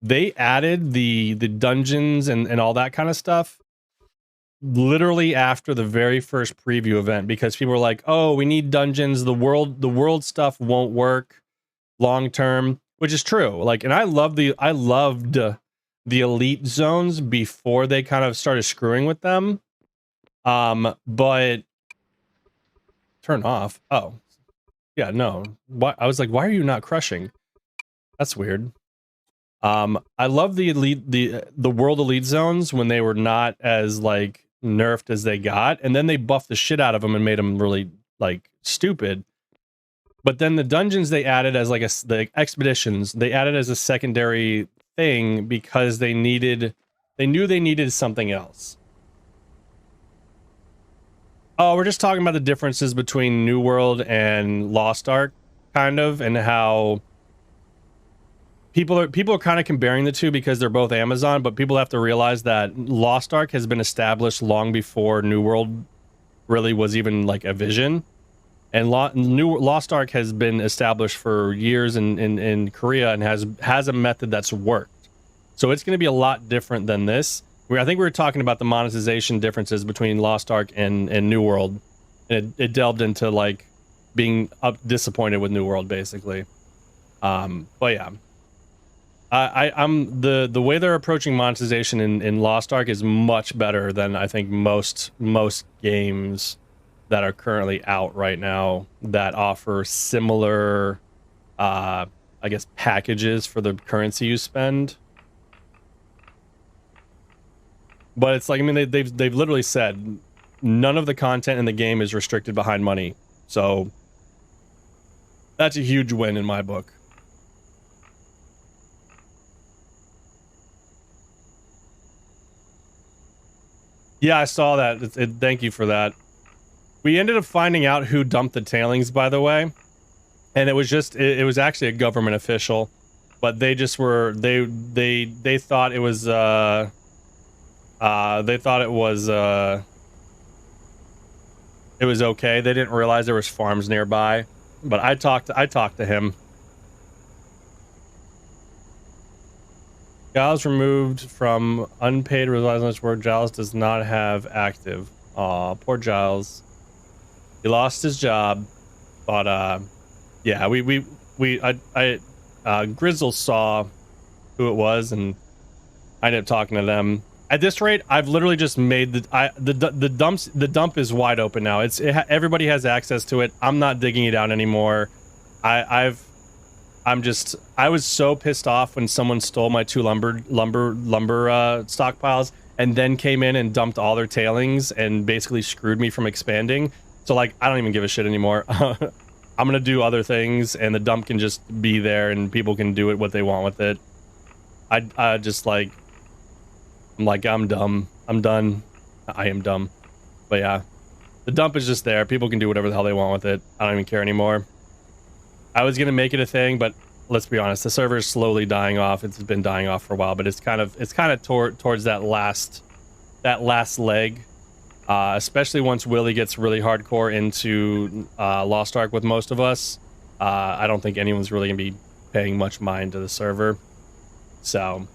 They added the dungeons and all that kind of stuff literally after the very first preview event, because people were like, oh, we need dungeons. The world stuff won't work long term, which is true. Like, and I loved the elite zones before they kind of started screwing with them. But turn off. Oh, yeah, no. Why? I was like, why are you not crushing? That's weird. I love the elite, the world elite zones when they were not as like nerfed as they got, and then they buffed the shit out of them and made them really like stupid. But then the dungeons they added as like the expeditions, they added as a secondary thing because they knew they needed something else. Oh, we're just talking about the differences between New World and Lost Ark, kind of, and how people are kind of comparing the two because they're both Amazon, but people have to realize that Lost Ark has been established long before New World really was even like a vision. And Lost Ark has been established for years in Korea and has a method that's worked. So it's going to be a lot different than this. I think we were talking about the monetization differences between Lost Ark and New World. And it delved into like being disappointed with New World, basically. But yeah. I'm the way they're approaching monetization in Lost Ark is much better than I think most games that are currently out right now that offer similar I guess packages for the currency you spend. But it's like, I mean, they've literally said none of the content in the game is restricted behind money. So that's a huge win in my book. Yeah, I saw that. Thank you for that. We ended up finding out who dumped the tailings, by the way. And it was just, it was actually a government official. But they just were, they thought it was, they thought it was okay. They didn't realize there was farms nearby. But I talked to him. Giles removed from unpaid resides on this work. Giles does not have active. Aw, poor Giles. He lost his job, but yeah, Grizzle saw who it was, and I ended up talking to them. At this rate, I've literally just made the dump is wide open now. Everybody has access to it. I'm not digging it out anymore. I was so pissed off when someone stole my 2 lumber stockpiles and then came in and dumped all their tailings and basically screwed me from expanding. So like, I don't even give a shit anymore. I'm gonna do other things, and the dump can just be there, and people can do what they want with it. I just like, I'm dumb. I'm done. I am dumb. But yeah, the dump is just there. People can do whatever the hell they want with it. I don't even care anymore. I was gonna make it a thing, but let's be honest, the server is slowly dying off. It's been dying off for a while, but it's kind of towards that last leg. Especially once Willie gets really hardcore into Lost Ark with most of us. I don't think anyone's really gonna be paying much mind to the server. So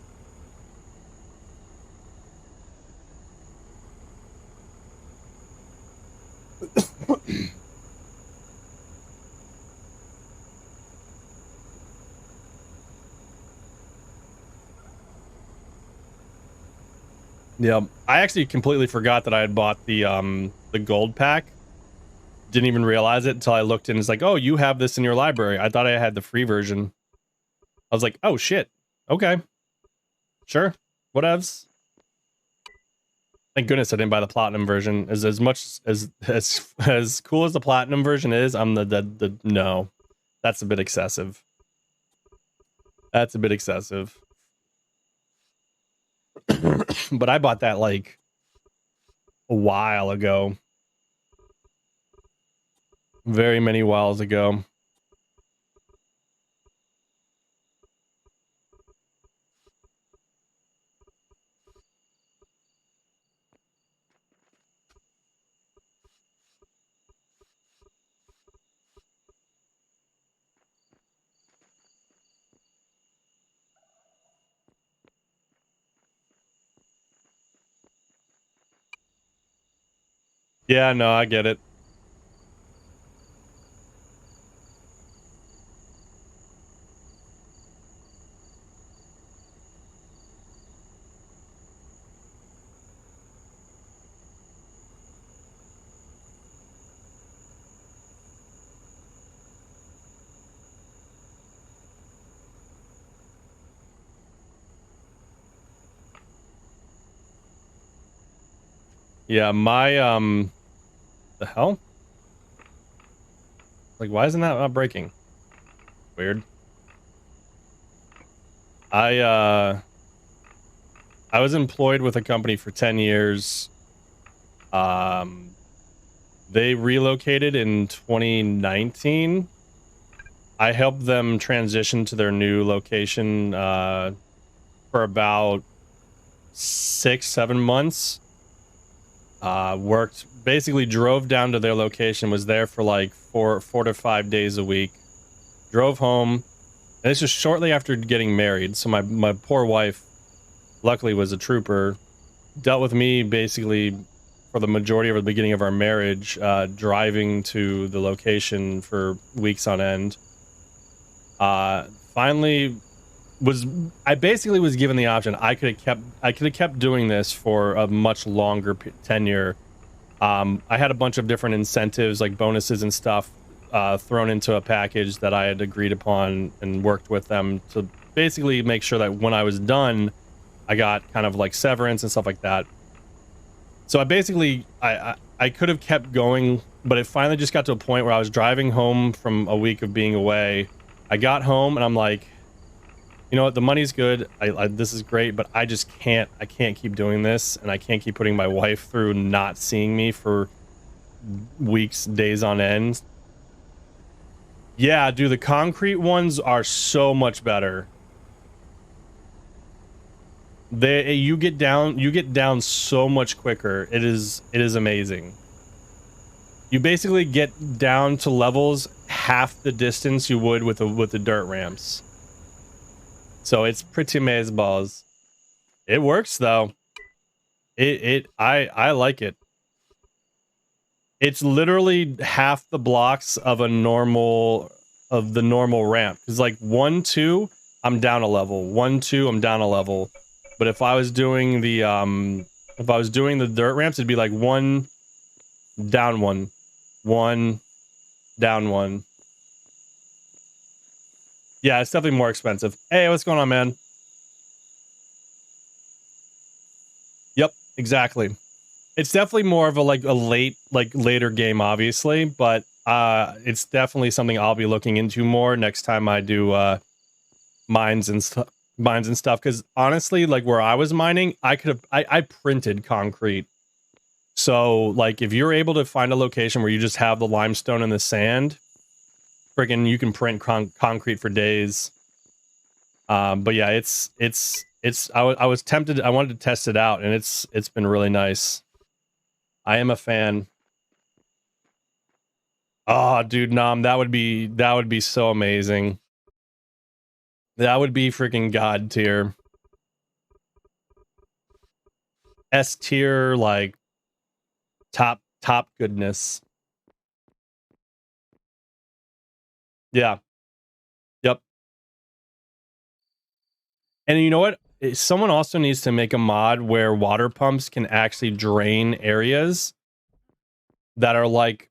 yeah, I actually completely forgot that I had bought the gold pack. Didn't even realize it until I looked and it's like, oh, you have this in your library. I thought I had the free version. I was like, oh shit. Okay. Sure. Whatevs. Thank goodness I didn't buy the platinum version. As much as cool as the platinum version is, I'm the no. That's a bit excessive. That's a bit excessive. But I bought that like a while ago. Very many whiles ago. Yeah, no, I get it. Yeah, my the hell? Like, why isn't that not breaking? Weird. I was employed with a company for 10 years. They relocated in 2019. I helped them transition to their new location for about 6-7 months. Basically drove down to their location, was there for like 4 to 5 days a week. Drove home, and this was shortly after getting married. So my poor wife, luckily, was a trooper. Dealt with me basically for the majority of the beginning of our marriage, driving to the location for weeks on end. Finally I basically was given the option. I could have kept doing this for a much longer tenure. I had a bunch of different incentives, like bonuses and stuff, thrown into a package that I had agreed upon and worked with them to basically make sure that when I was done, I got kind of like severance and stuff like that. So I basically, I could have kept going, but it finally just got to a point where I was driving home from a week of being away. I got home and I'm like, you know what, the money's good. This is great, but I can't keep doing this, and I can't keep putting my wife through not seeing me for weeks, days on end. Yeah, dude, the concrete ones are so much better. You get down so much quicker. It is amazing. You basically get down to levels half the distance you would with the dirt ramps. So it's pretty amazeballs. It works though. I like it. It's literally half the blocks of the normal ramp. Cause like 1, 2, I'm down a level. 1, 2, I'm down a level. But if I was doing the dirt ramps, it'd be like 1, down 1, 1, down 1. Yeah, it's definitely more expensive. Hey, what's going on, man? Yep, exactly. It's definitely more of a later game, obviously, but it's definitely something I'll be looking into more next time I do mines and stuff. Because honestly, like where I was mining, I printed concrete. So like if you're able to find a location where you just have the limestone and the sand, friggin' you can print concrete for days. But yeah, I was tempted. I wanted to test it out, and it's been really nice. I am a fan. Oh, dude, Nom, that would be so amazing. That would be freaking god tier. S tier, like top goodness. Yeah. Yep. And you know what? Someone also needs to make a mod where water pumps can actually drain areas that are like,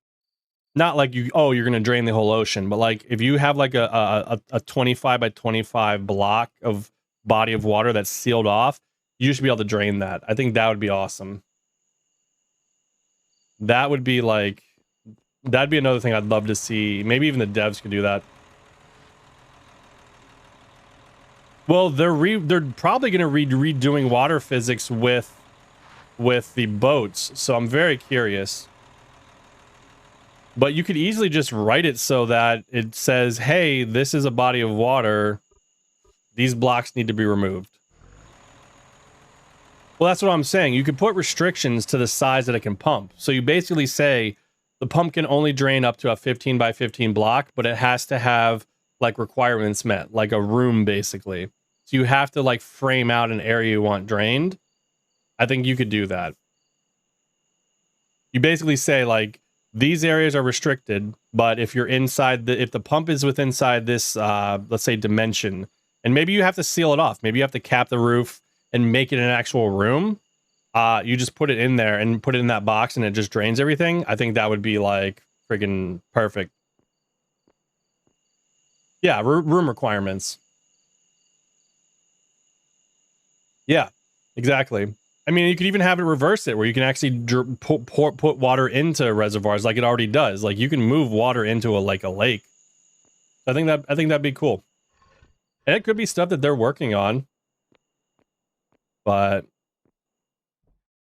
not like you're going to drain the whole ocean, but like if you have like a 25 by 25 block of body of water that's sealed off, you should be able to drain that. I think that would be awesome. That would be like, that'd be another thing I'd love to see. Maybe even the devs could do that. Well, they're probably going to redoing water physics with the boats, so I'm very curious. But you could easily just write it so that it says, hey, this is a body of water. These blocks need to be removed. Well, that's what I'm saying. You could put restrictions to the size that it can pump. So you basically say the pump can only drain up to a 15 by 15 block, but it has to have like requirements met, like a room basically. So you have to like frame out an area you want drained. I think you could do that. You basically say like, these areas are restricted, but if you're inside if the pump is within this, let's say dimension, and maybe you have to seal it off. Maybe you have to cap the roof and make it an actual room. You just put it in there and put it in that box and it just drains everything. I think that would be like friggin' perfect. Yeah, room requirements. Yeah, exactly. I mean, you could even have it reverse it, where you can actually put water into reservoirs like it already does. Like you can move water into a lake. I think that'd be cool. And it could be stuff that they're working on, but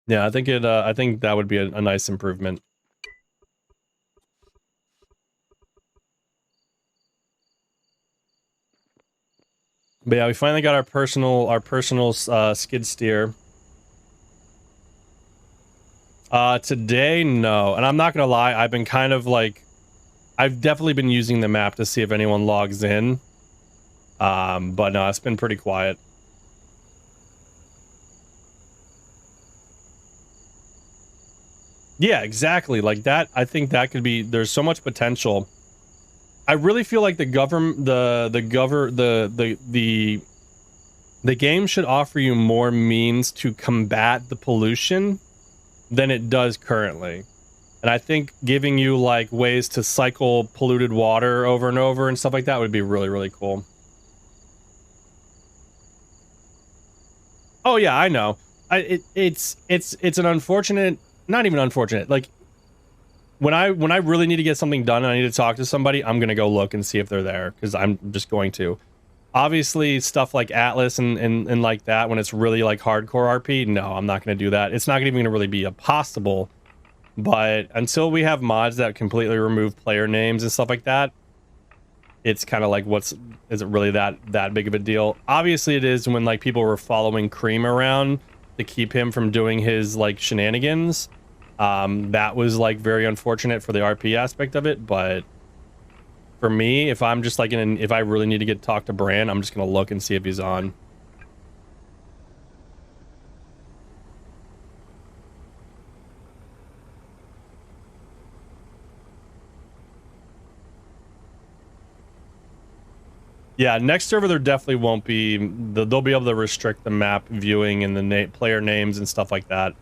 yeah, I think that would be a nice improvement. But yeah, we finally got our personal skid steer. Today, no. And I'm not gonna lie, I've been kind of like, I've definitely been using the map to see if anyone logs in. But no, it's been pretty quiet. Yeah, exactly. Like that, I think that could be, there's so much potential. I really feel like the the game should offer you more means to combat the pollution than it does currently. And I think giving you like ways to cycle polluted water over and over and stuff like that would be really, really cool. Oh yeah, I know. It's an unfortunate, not even unfortunate. Like when I really need to get something done and I need to talk to somebody, I'm gonna go look and see if they're there because I'm just going to. Obviously, stuff like Atlas and like that, when it's really like hardcore RP, no, I'm not gonna do that. It's not even gonna really be possible. But until we have mods that completely remove player names and stuff like that, it's kind of like, is it really that big of a deal? Obviously it is when like people were following Cream around to keep him from doing his like shenanigans. That was like very unfortunate for the RP aspect of it, but for me, if I'm just like if I really need to talk to Bran, I'm just gonna look and see if he's on. Yeah, next server there definitely won't be. They'll be able to restrict the map viewing and the player names and stuff like that.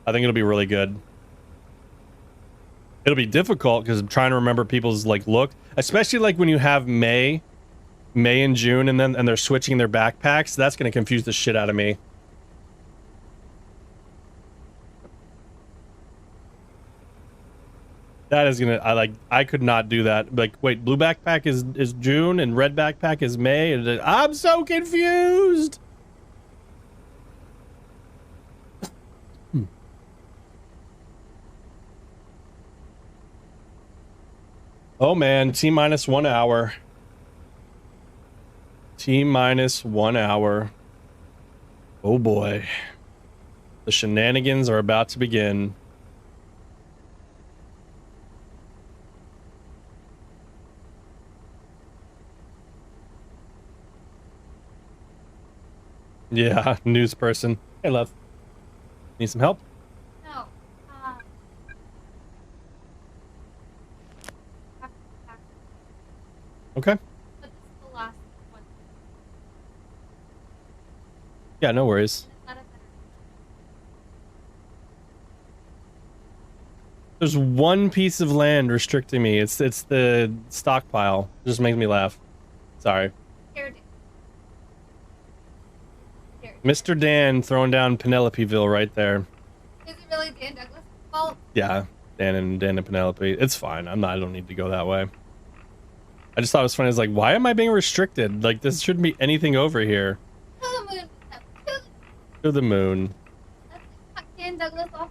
I think it'll be really good. It'll be difficult because I'm trying to remember people's like look, especially like when you have May and June, and they're switching their backpacks. That's gonna confuse the shit out of me. That is gonna, I could not do that. Like, wait, blue backpack is June and red backpack is May, and I'm so confused. Oh man, T-minus 1 hour. T-minus 1 hour. Oh boy. The shenanigans are about to begin. Yeah, news person. Hey, love. Need some help? No. Okay. But this is the last one. Yeah, no worries. It's not a better. There's one piece of land restricting me. It's the stockpile. It just makes me laugh. Sorry. Mr. Dan throwing down Penelopeville right there. Is it really Dan Douglas' fault? Yeah, Dan and Penelope. It's fine. I don't need to go that way. I just thought it was funny. I was like, why am I being restricted? Like, this shouldn't be anything over here. To the moon. To the moon. That's Dan Douglas off.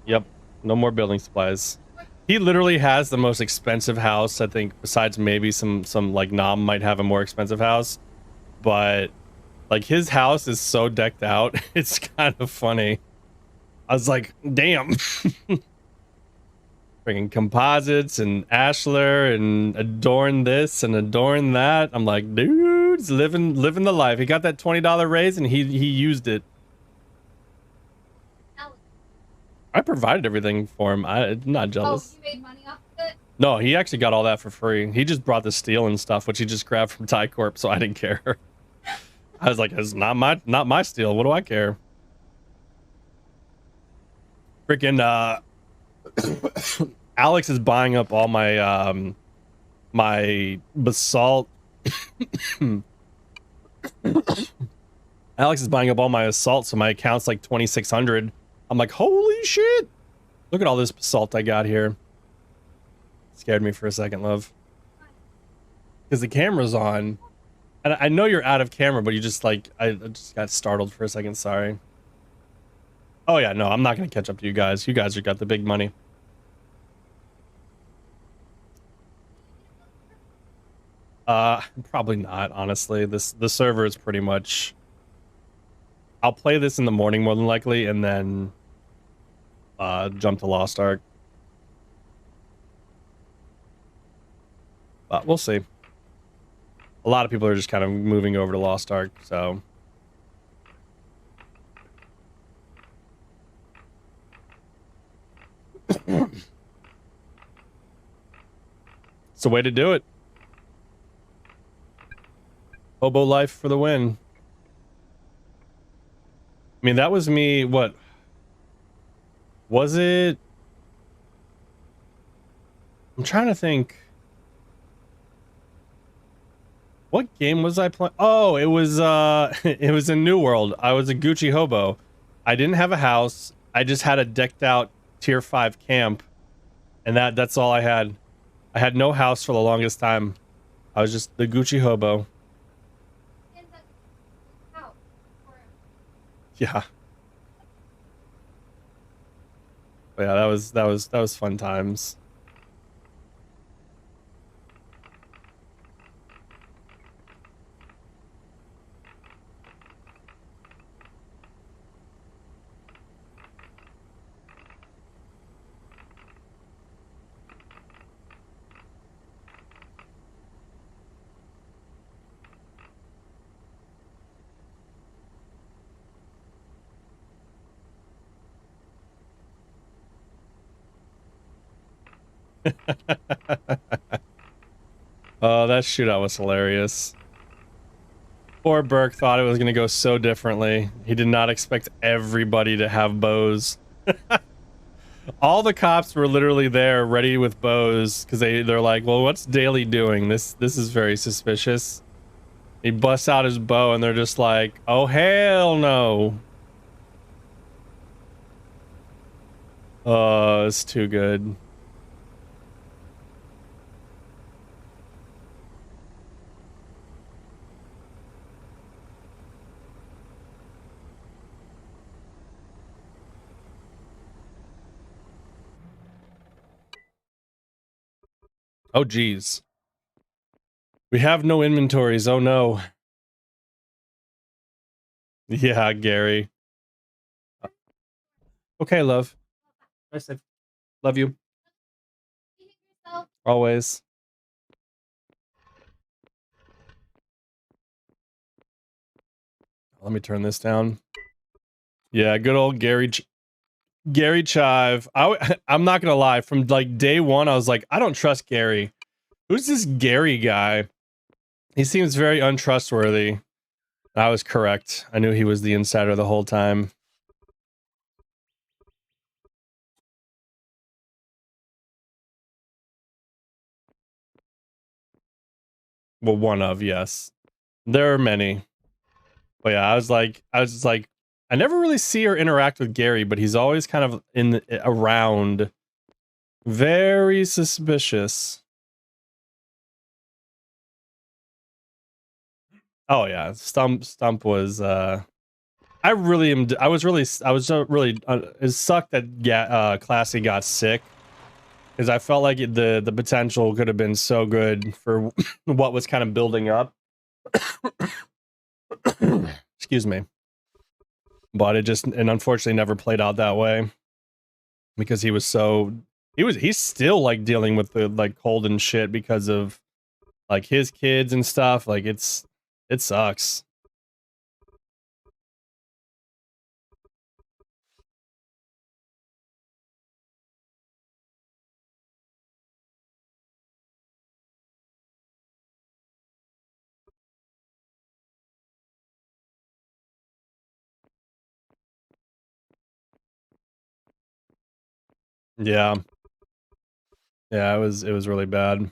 Yep. No more building supplies. He literally has the most expensive house, I think, besides maybe some like Nom might have a more expensive house. But like his house is so decked out. It's kind of funny. I was like, damn. Bringing composites and ashlar and adorn this and adorn that. I'm like, dude's living the life. He got that $20 raise and he used it. I provided everything for him. I'm not jealous. Oh, you made money off of it? No, he actually got all that for free. He just brought the steel and stuff, which he just grabbed from Ty Corp, so I didn't care. I was like, it's not my steel. What do I care? Freaking Alex is buying up all my my basalt. Alex is buying up all my assault, so my account's like 2,600. I'm like, holy shit! Look at all this basalt I got here. Scared me for a second, love. Because the camera's on. And I know you're out of camera, but you just like, I just got startled for a second, sorry. Oh yeah, no, I'm not going to catch up to you guys. You guys have got the big money. Probably not, honestly. The server is pretty much... I'll play this in the morning more than likely, and then jump to Lost Ark. But we'll see. A lot of people are just kind of moving over to Lost Ark, so... It's the way to do it. Hobo life for the win. I mean, that was me. What was it? I'm trying to think. What game was I playing? Oh, it was it was in New World. I was a Gucci hobo. I didn't have a house. I just had a decked out tier 5 camp, and that's all I had. I had no house for the longest time. I was just the Gucci hobo. And Douglas out. Or Yeah. But yeah, that was fun times. Oh, that shootout was hilarious. Poor Burke thought it was going to go so differently. He did not expect everybody to have bows. All the cops were literally there ready with bows because they're like, well, what's Daly doing? This is very suspicious. He busts out his bow and they're just like, oh, hell no. Oh, it's too good. Oh, geez. We have no inventories. Oh, no. Yeah, Gary. Okay, love. Nice. Love you. behave yourself. Always. Let me turn this down. Yeah, good old Gary Chive. I'm not gonna lie. From like day one, I was like, I don't trust Gary. Who's this Gary guy? He seems very untrustworthy. I was correct. I knew he was the insider the whole time. Well, one of, yes. There are many. But yeah, I was just like, I never really see or interact with Gary, but he's always kind of around. Very suspicious. Oh yeah, Stump was I really am. I was so really. It sucked that Classy got sick because I felt like the potential could have been so good for what was kind of building up. Excuse me, but it just and unfortunately never played out that way because he's still like dealing with the like cold and shit because of like his kids and stuff. Like it sucks. Yeah, yeah, it was really bad.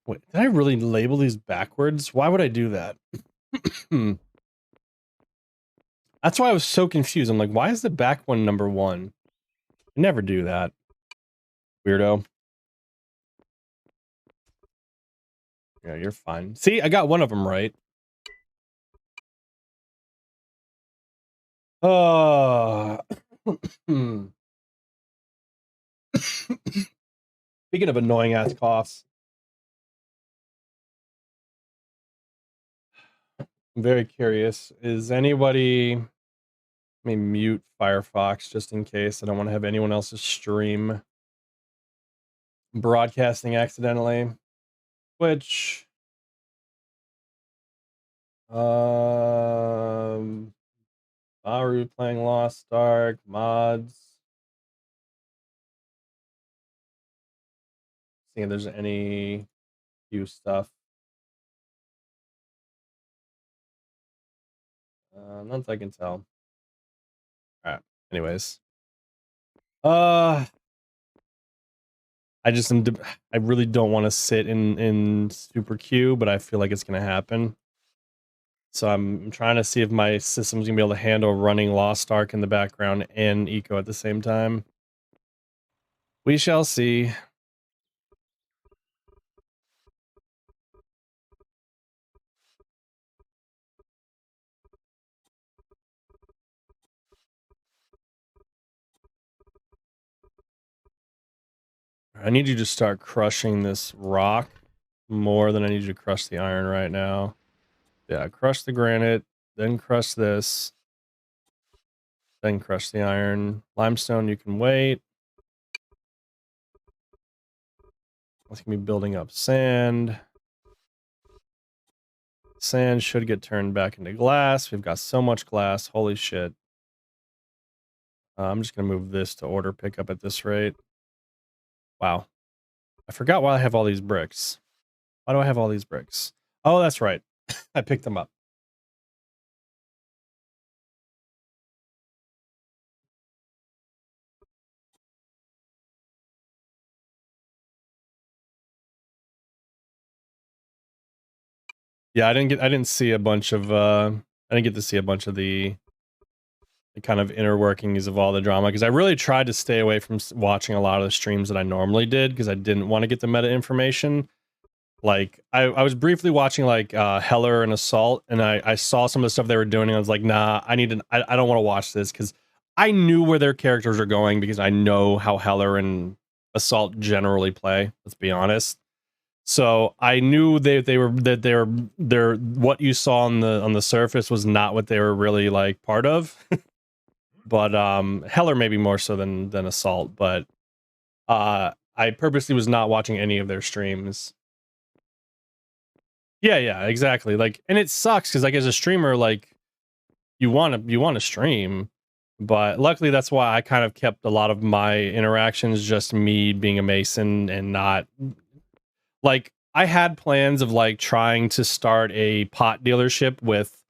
Wait, did I really label these backwards? Why would I do that? That's why I was so confused. I'm like, why is the back one number 1? I never do that. Weirdo. Yeah, you're fine. See, I got one of them right. Oh. Speaking of annoying ass coughs, I'm very curious. Is anybody... Let me mute Firefox just in case. I don't want to have anyone else's stream broadcasting accidentally. Which... Maru playing Lost Ark, mods. See if there's any new stuff. None that I can tell. Alright. Anyways. I just am I really don't want to sit in super queue, but I feel like it's gonna happen. So I'm trying to see if my system's gonna be able to handle running Lost Ark in the background and Eco at the same time. We shall see. I need you to start crushing this rock more than I need you to crush the iron right now. Yeah, crush the granite, then crush this, then crush the iron. Limestone, you can wait. Let's be building up sand. Sand should get turned back into glass. We've got so much glass. Holy shit. I'm just going to move this to order pickup at this rate. Wow. I forgot why I have all these bricks. Why do I have all these bricks? Oh, that's right. I picked them up. Yeah, I didn't see a bunch of I didn't get to see a bunch of the kind of inner workings of all the drama because I really tried to stay away from watching a lot of the streams that I normally did because I didn't want to get the meta information. Like I was briefly watching like Heller and Assault, and I saw some of the stuff they were doing, and I was like, nah, I don't want to watch this because I knew where their characters are going because I know how Heller and Assault generally play. Let's be honest. So I knew they're what you saw on the surface was not what they were really like part of. But Heller maybe more so than Assault, but I purposely was not watching any of their streams. Yeah, exactly. Like, and it sucks because like as a streamer, like you want to stream, but luckily that's why I kind of kept a lot of my interactions just me being a Mason and not like I had plans of like trying to start a pot dealership with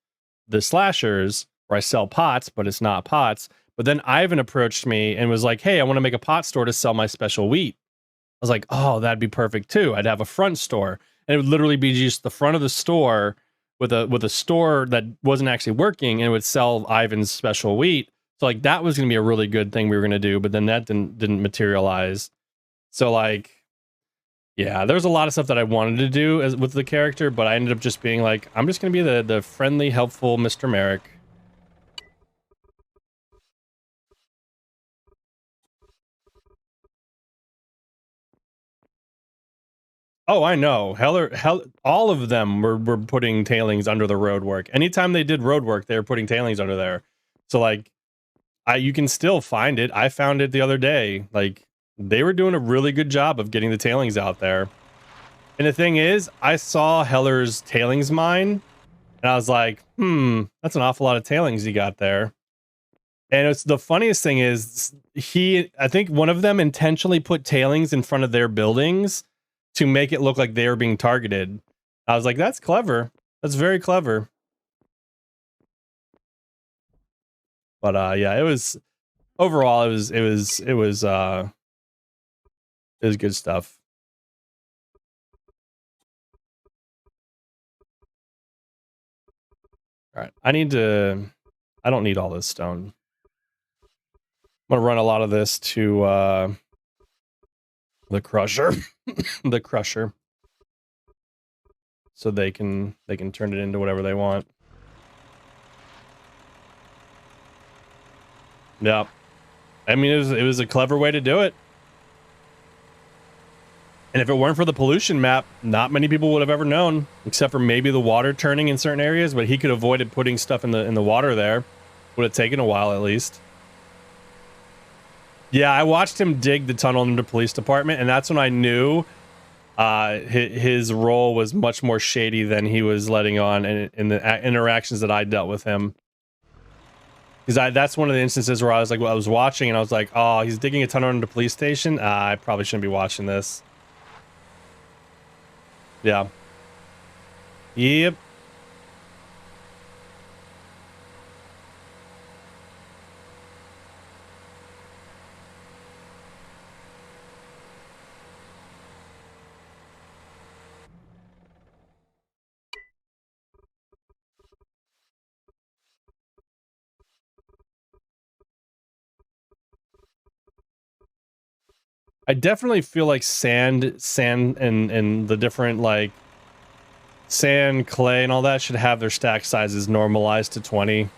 the slashers where I sell pots, but it's not pots. But then Ivan approached me and was like, "Hey, I want to make a pot store to sell my special wheat." I was like, "Oh, that'd be perfect too. I'd have a front store, and it would literally be just the front of the store with a store that wasn't actually working, and it would sell Ivan's special wheat." So like that was going to be a really good thing we were going to do, but then that didn't materialize. So like, yeah, there's a lot of stuff that I wanted to do with the character, but I ended up just being like, I'm just going to be the friendly, helpful Mr. Merrick. Oh, I know. All of them were putting tailings under the road work. Anytime they did road work, they were putting tailings under there. So like, you can still find it. I found it the other day. Like, they were doing a really good job of getting the tailings out there. And the thing is, I saw Heller's tailings mine, and I was like, that's an awful lot of tailings he got there. And it's the funniest thing is I think one of them intentionally put tailings in front of their buildings to make it look like they were being targeted. I was like, that's clever. That's very clever. But yeah, it was overall it was good stuff. All right. I don't need all this stone. I'm gonna run a lot of this to the crusher. The crusher. So they can turn it into whatever they want. Yeah. I mean, it was a clever way to do it. And if it weren't for the pollution map, not many people would have ever known, except for maybe the water turning in certain areas, but he could have avoided putting stuff in the water there. Would have taken a while at least. Yeah, I watched him dig the tunnel into the police department, and that's when I knew his role was much more shady than he was letting on in the interactions that I dealt with him. Because that's one of the instances where I was like, I was watching and I was like, oh, he's digging a tunnel under the police station. I probably shouldn't be watching this. Yeah. Yep. I definitely feel like sand and the different like sand, clay, and all that should have their stack sizes normalized to 20.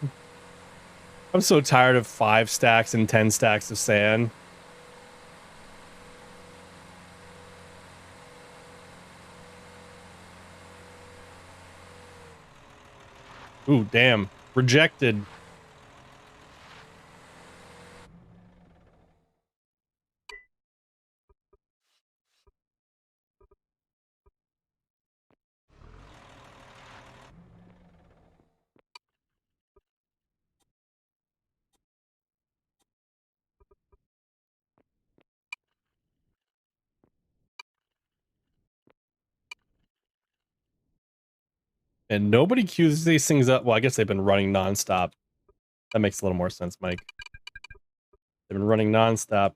I'm so tired of 5 stacks and 10 stacks of sand. Ooh, damn. Rejected. And nobody queues these things up. Well, I guess they've been running nonstop. That makes a little more sense, Mike. They've been running nonstop.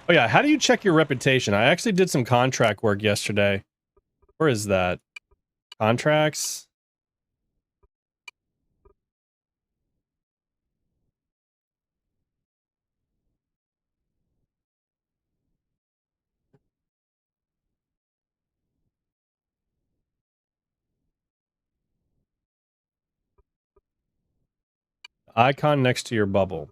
Oh yeah, how do you check your reputation? I actually did some contract work yesterday. Where is that? Contracts? Icon next to your bubble.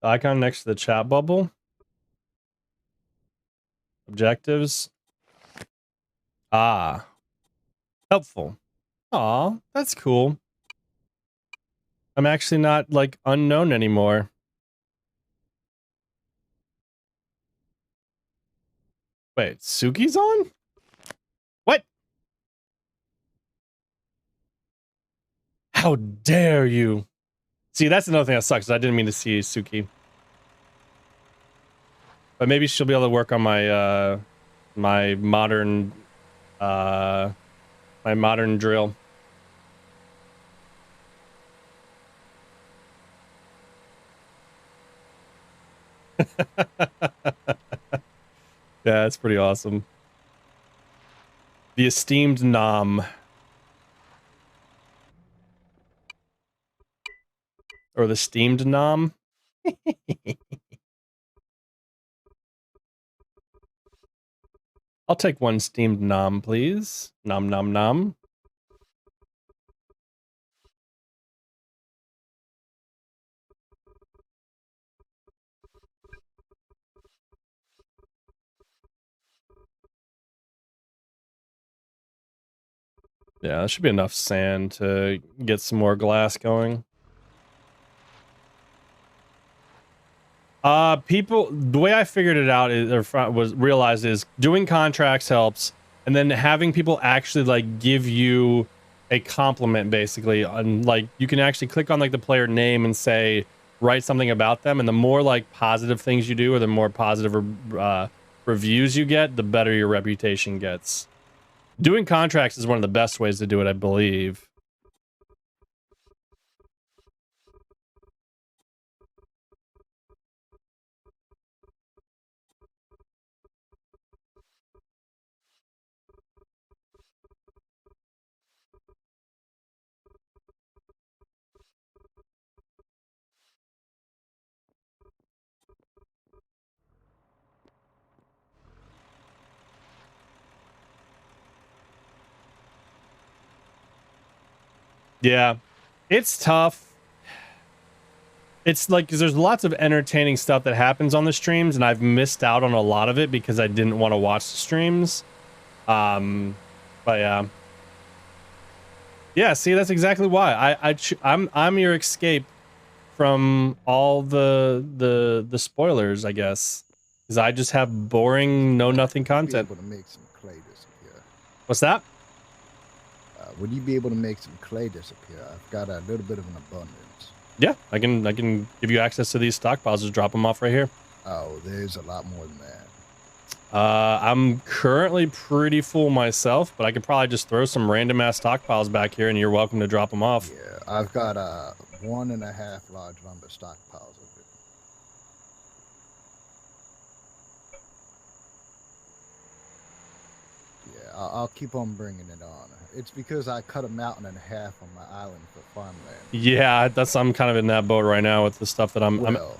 The icon next to the chat bubble. Objectives. Ah. Helpful. Aw, that's cool. I'm actually not, like, unknown anymore. Wait, Suki's on? What? How dare you? See, that's another thing that sucks. I didn't mean to see Suki. But maybe she'll be able to work on my, my modern drill. Yeah, that's pretty awesome. The esteemed Nam. Or the steamed Nam. I'll take one steamed Nam, please. Nom nom nom. Yeah, that should be enough sand to get some more glass going. People, the way I figured it out is, or was realized is doing contracts helps, and then having people actually like give you a compliment basically on, like, you can actually click on like the player name and say, write something about them, and the more like positive things you do or the more positive reviews you get, the better your reputation gets. Doing contracts is one of the best ways to do it, I believe. Yeah, it's tough. It's like, because there's lots of entertaining stuff that happens on the streams, and I've missed out on a lot of it because I didn't want to watch the streams. But yeah. Yeah, see, that's exactly why I'm your escape from all the spoilers, I guess, because I just have boring, know nothing Would you be content. able to make some clay disappear? What's that? Would you be able to make some clay disappear? I've got a little bit of an abundance. Yeah, I can give you access to these stockpiles. Just drop them off right here. Oh, there's a lot more than that. I'm currently pretty full myself, but I could probably just throw some random ass stockpiles back here, and you're welcome to drop them off. Yeah, I've got 1.5 large lumber stockpiles of it. Yeah, I'll keep on bringing it on. It's because I cut a mountain in half on my island for farmland. Yeah, I'm kind of in that boat right now with the stuff that I'm. Well,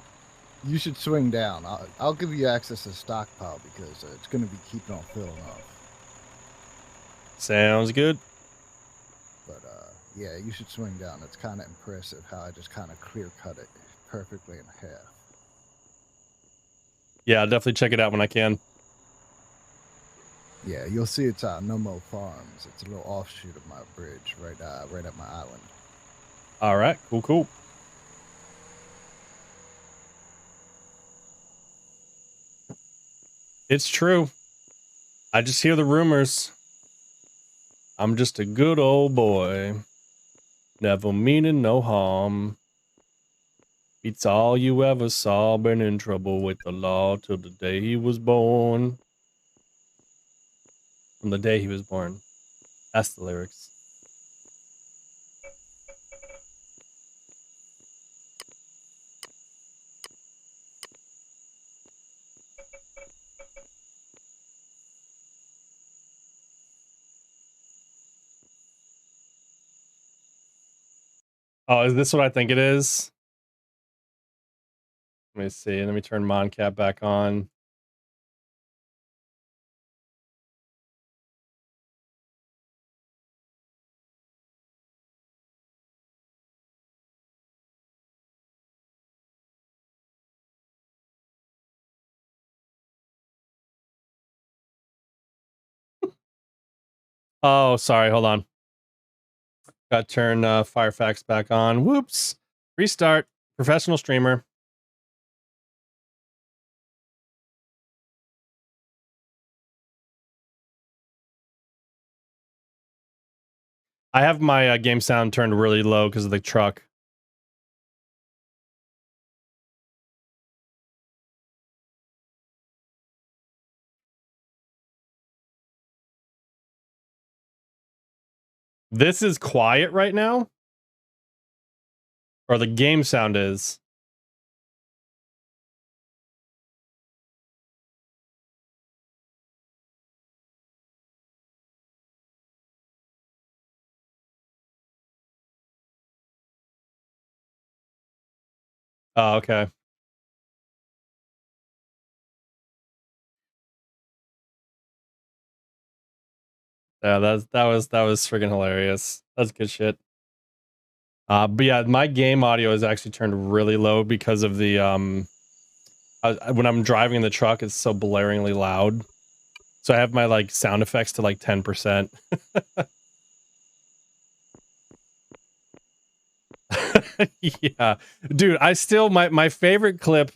you should swing down. I'll give you access to stockpile because it's going to be keeping on filling up. Sounds good. But yeah, you should swing down. It's kind of impressive how I just kind of clear cut it perfectly in half. Yeah, I'll definitely check it out when I can. Yeah, you'll see it's No Mo Farms. It's a little offshoot of my bridge, right at my island. All right, cool. It's true. I just hear the rumors. I'm just a good old boy. Never meaning no harm. Beats all you ever saw. Been in trouble with the law till the day he was born. From the day he was born. That's the lyrics. Oh, is this what I think it is? Let me see. Let me turn Moncap back on. Oh, sorry. Hold on. Got to turn Firefax back on. Whoops. Restart. Professional streamer. I have my game sound turned really low because of the truck. This is quiet right now? Or the game sound is? Oh, okay. Yeah, that was freaking hilarious. That's good shit. But yeah, my game audio is actually turned really low because of the when I'm driving in the truck, it's so blaringly loud. So I have my like sound effects to like 10%. Yeah, dude, I still my favorite clip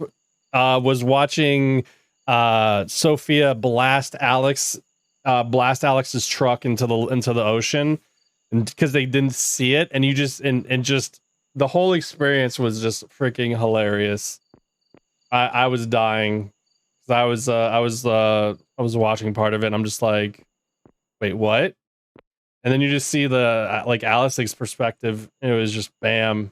was watching Sophia blast Alex's truck into the ocean, and because they didn't see it, and you just and just the whole experience was just freaking hilarious. I was dying. I was watching part of it and I'm just like, wait, what? And then you just see the like Alice's perspective, and it was just bam.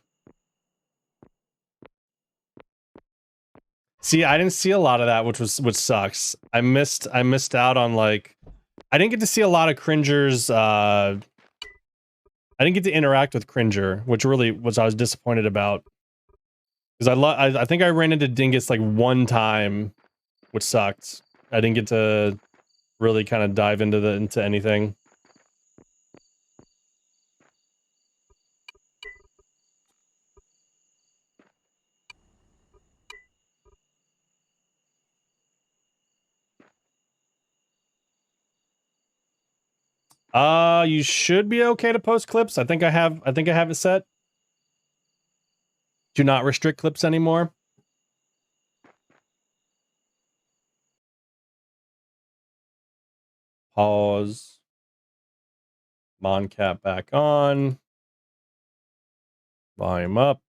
See, I didn't see a lot of that, which sucks. I missed out on like I didn't get to see a lot of Cringers. I didn't get to interact with Cringer, which I was disappointed about. Because I think I ran into Dingus like one time, which sucked. I didn't get to really kind of dive into anything. You should be okay to post clips. I think I have it set. Do not restrict clips anymore. Pause. Mon cap back on. Volume up.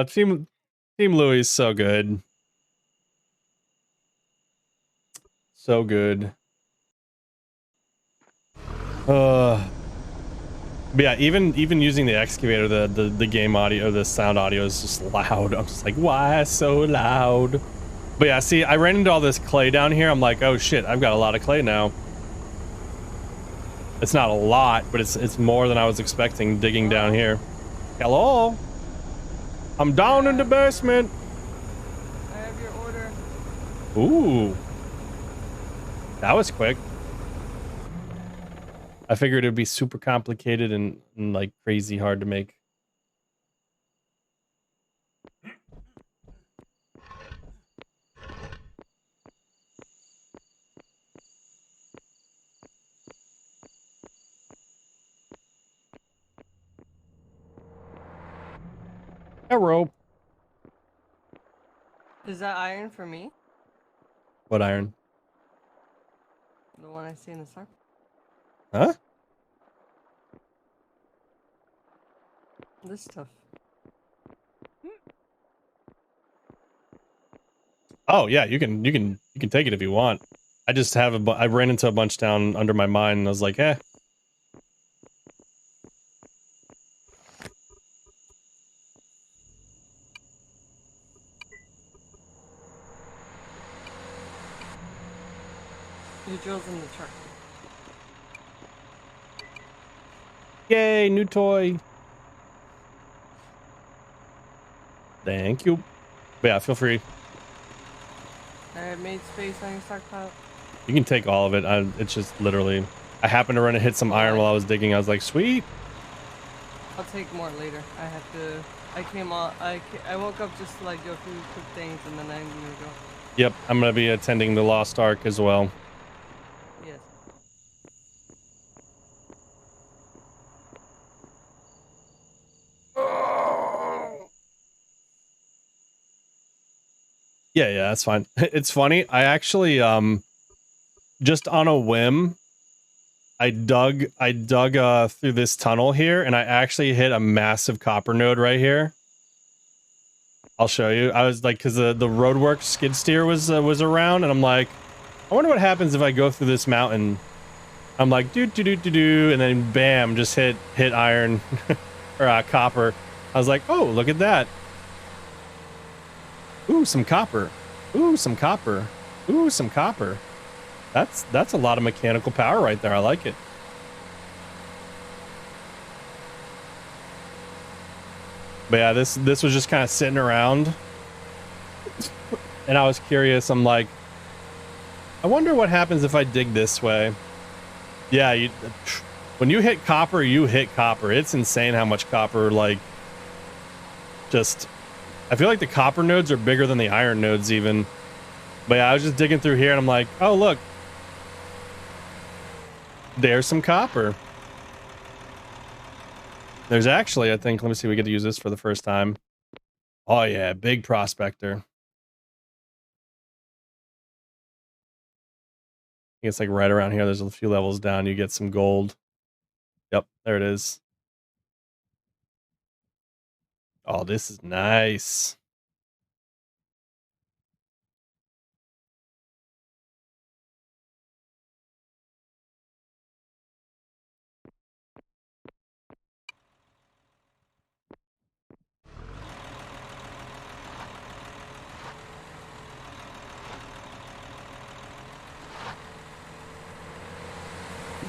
Team Louis is so good. So good. But yeah, even using the excavator, the game audio, the sound audio is just loud. I'm just like, why so loud? But yeah, see, I ran into all this clay down here. I'm like, oh shit, I've got a lot of clay now. It's not a lot, but it's more than I was expecting digging down here. Hello? I'm down in the basement. I have your order. Ooh. That was quick. I figured it'd be super complicated and like crazy hard to make. A rope. Is that iron for me? What iron? The one I see in the store? Huh? This stuff. Oh yeah, you can take it if you want. I just have I ran into a bunch down under my mine and I was like, eh. Your drill's in the truck. Yay, new toy. Thank you. But yeah, feel free. I made space on your stockpile. You can take all of it. It's just literally, I happened to run and hit some iron while I was digging. I was like, sweet. I'll take more later. I have to. I came out. I woke up just to like go through quick things and then I'm gonna go. Yep, I'm gonna be attending the Lost Ark as well. Yes. Yeah, that's fine. It's funny. I actually, just on a whim, I dug through this tunnel here, and I actually hit a massive copper node right here. I'll show you. I was like, because the roadwork skid steer was around, and I'm like, I wonder what happens if I go through this mountain. I'm like, do, and then bam, just hit iron or copper. I was like, oh, look at that. Ooh, some copper. Ooh, some copper. Ooh, some copper. That's a lot of mechanical power right there. I like it. But yeah, this was just kind of sitting around, and I was curious. I'm like, I wonder what happens if I dig this way. Yeah, when you hit copper, you hit copper. It's insane how much copper, like, just, I feel like the copper nodes are bigger than the iron nodes even. But yeah, I was just digging through here and I'm like, oh, look. There's some copper. There's actually, I think, let me see, we get to use this for the first time. Oh yeah, big prospector. I think it's like right around here. There's a few levels down. You get some gold. Yep, there it is. Oh, this is nice.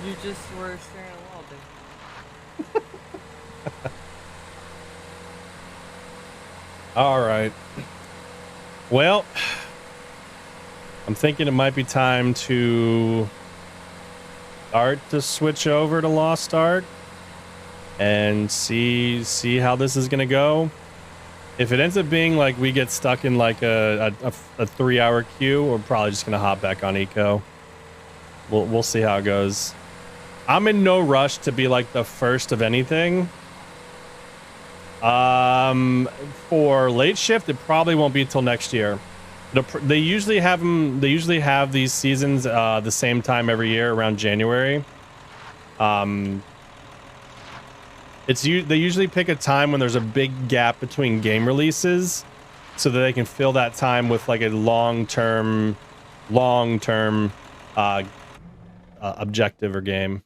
You just were staring at a wall, dude. All right. Well, I'm thinking it might be time to start to switch over to Lost Ark and see how this is gonna go. If it ends up being like we get stuck in like a 3-hour queue, we're probably just gonna hop back on Eco. We'll see how it goes. I'm in no rush to be like the first of anything. For late shift, it probably won't be till next year. They usually have them. They usually have these seasons the same time every year around January. They usually pick a time when there's a big gap between game releases, so that they can fill that time with like a long-term objective or game.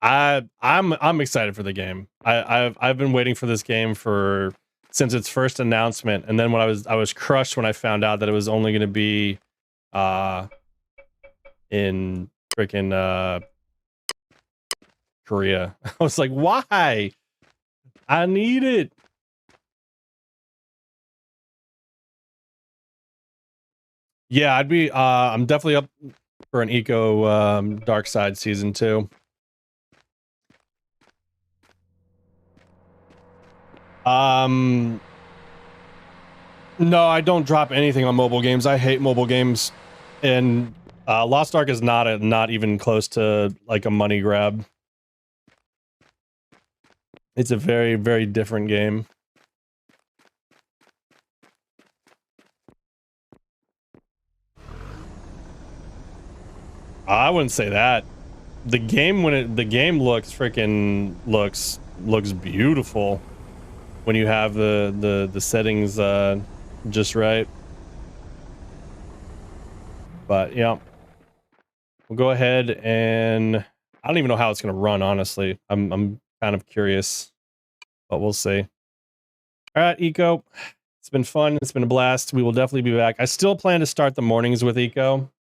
I'm excited for the game. I've been waiting for this game since its first announcement, and then when I was crushed when I found out that it was only going to be in freaking Korea. I was like, why? I need it. Yeah, I'm definitely up for an Eco Dark Side season 2. No, I don't drop anything on mobile games. I hate mobile games, and Lost Ark is not even close to like a money grab. It's a very, very different game. I wouldn't say that. The game looks beautiful when you have the settings just right. But yeah, we'll go ahead and I don't even know how it's gonna run, honestly. I'm kind of curious, but we'll see. All right, Eco. It's been fun. It's been a blast. We will definitely be back. I still plan to start the mornings with Eco.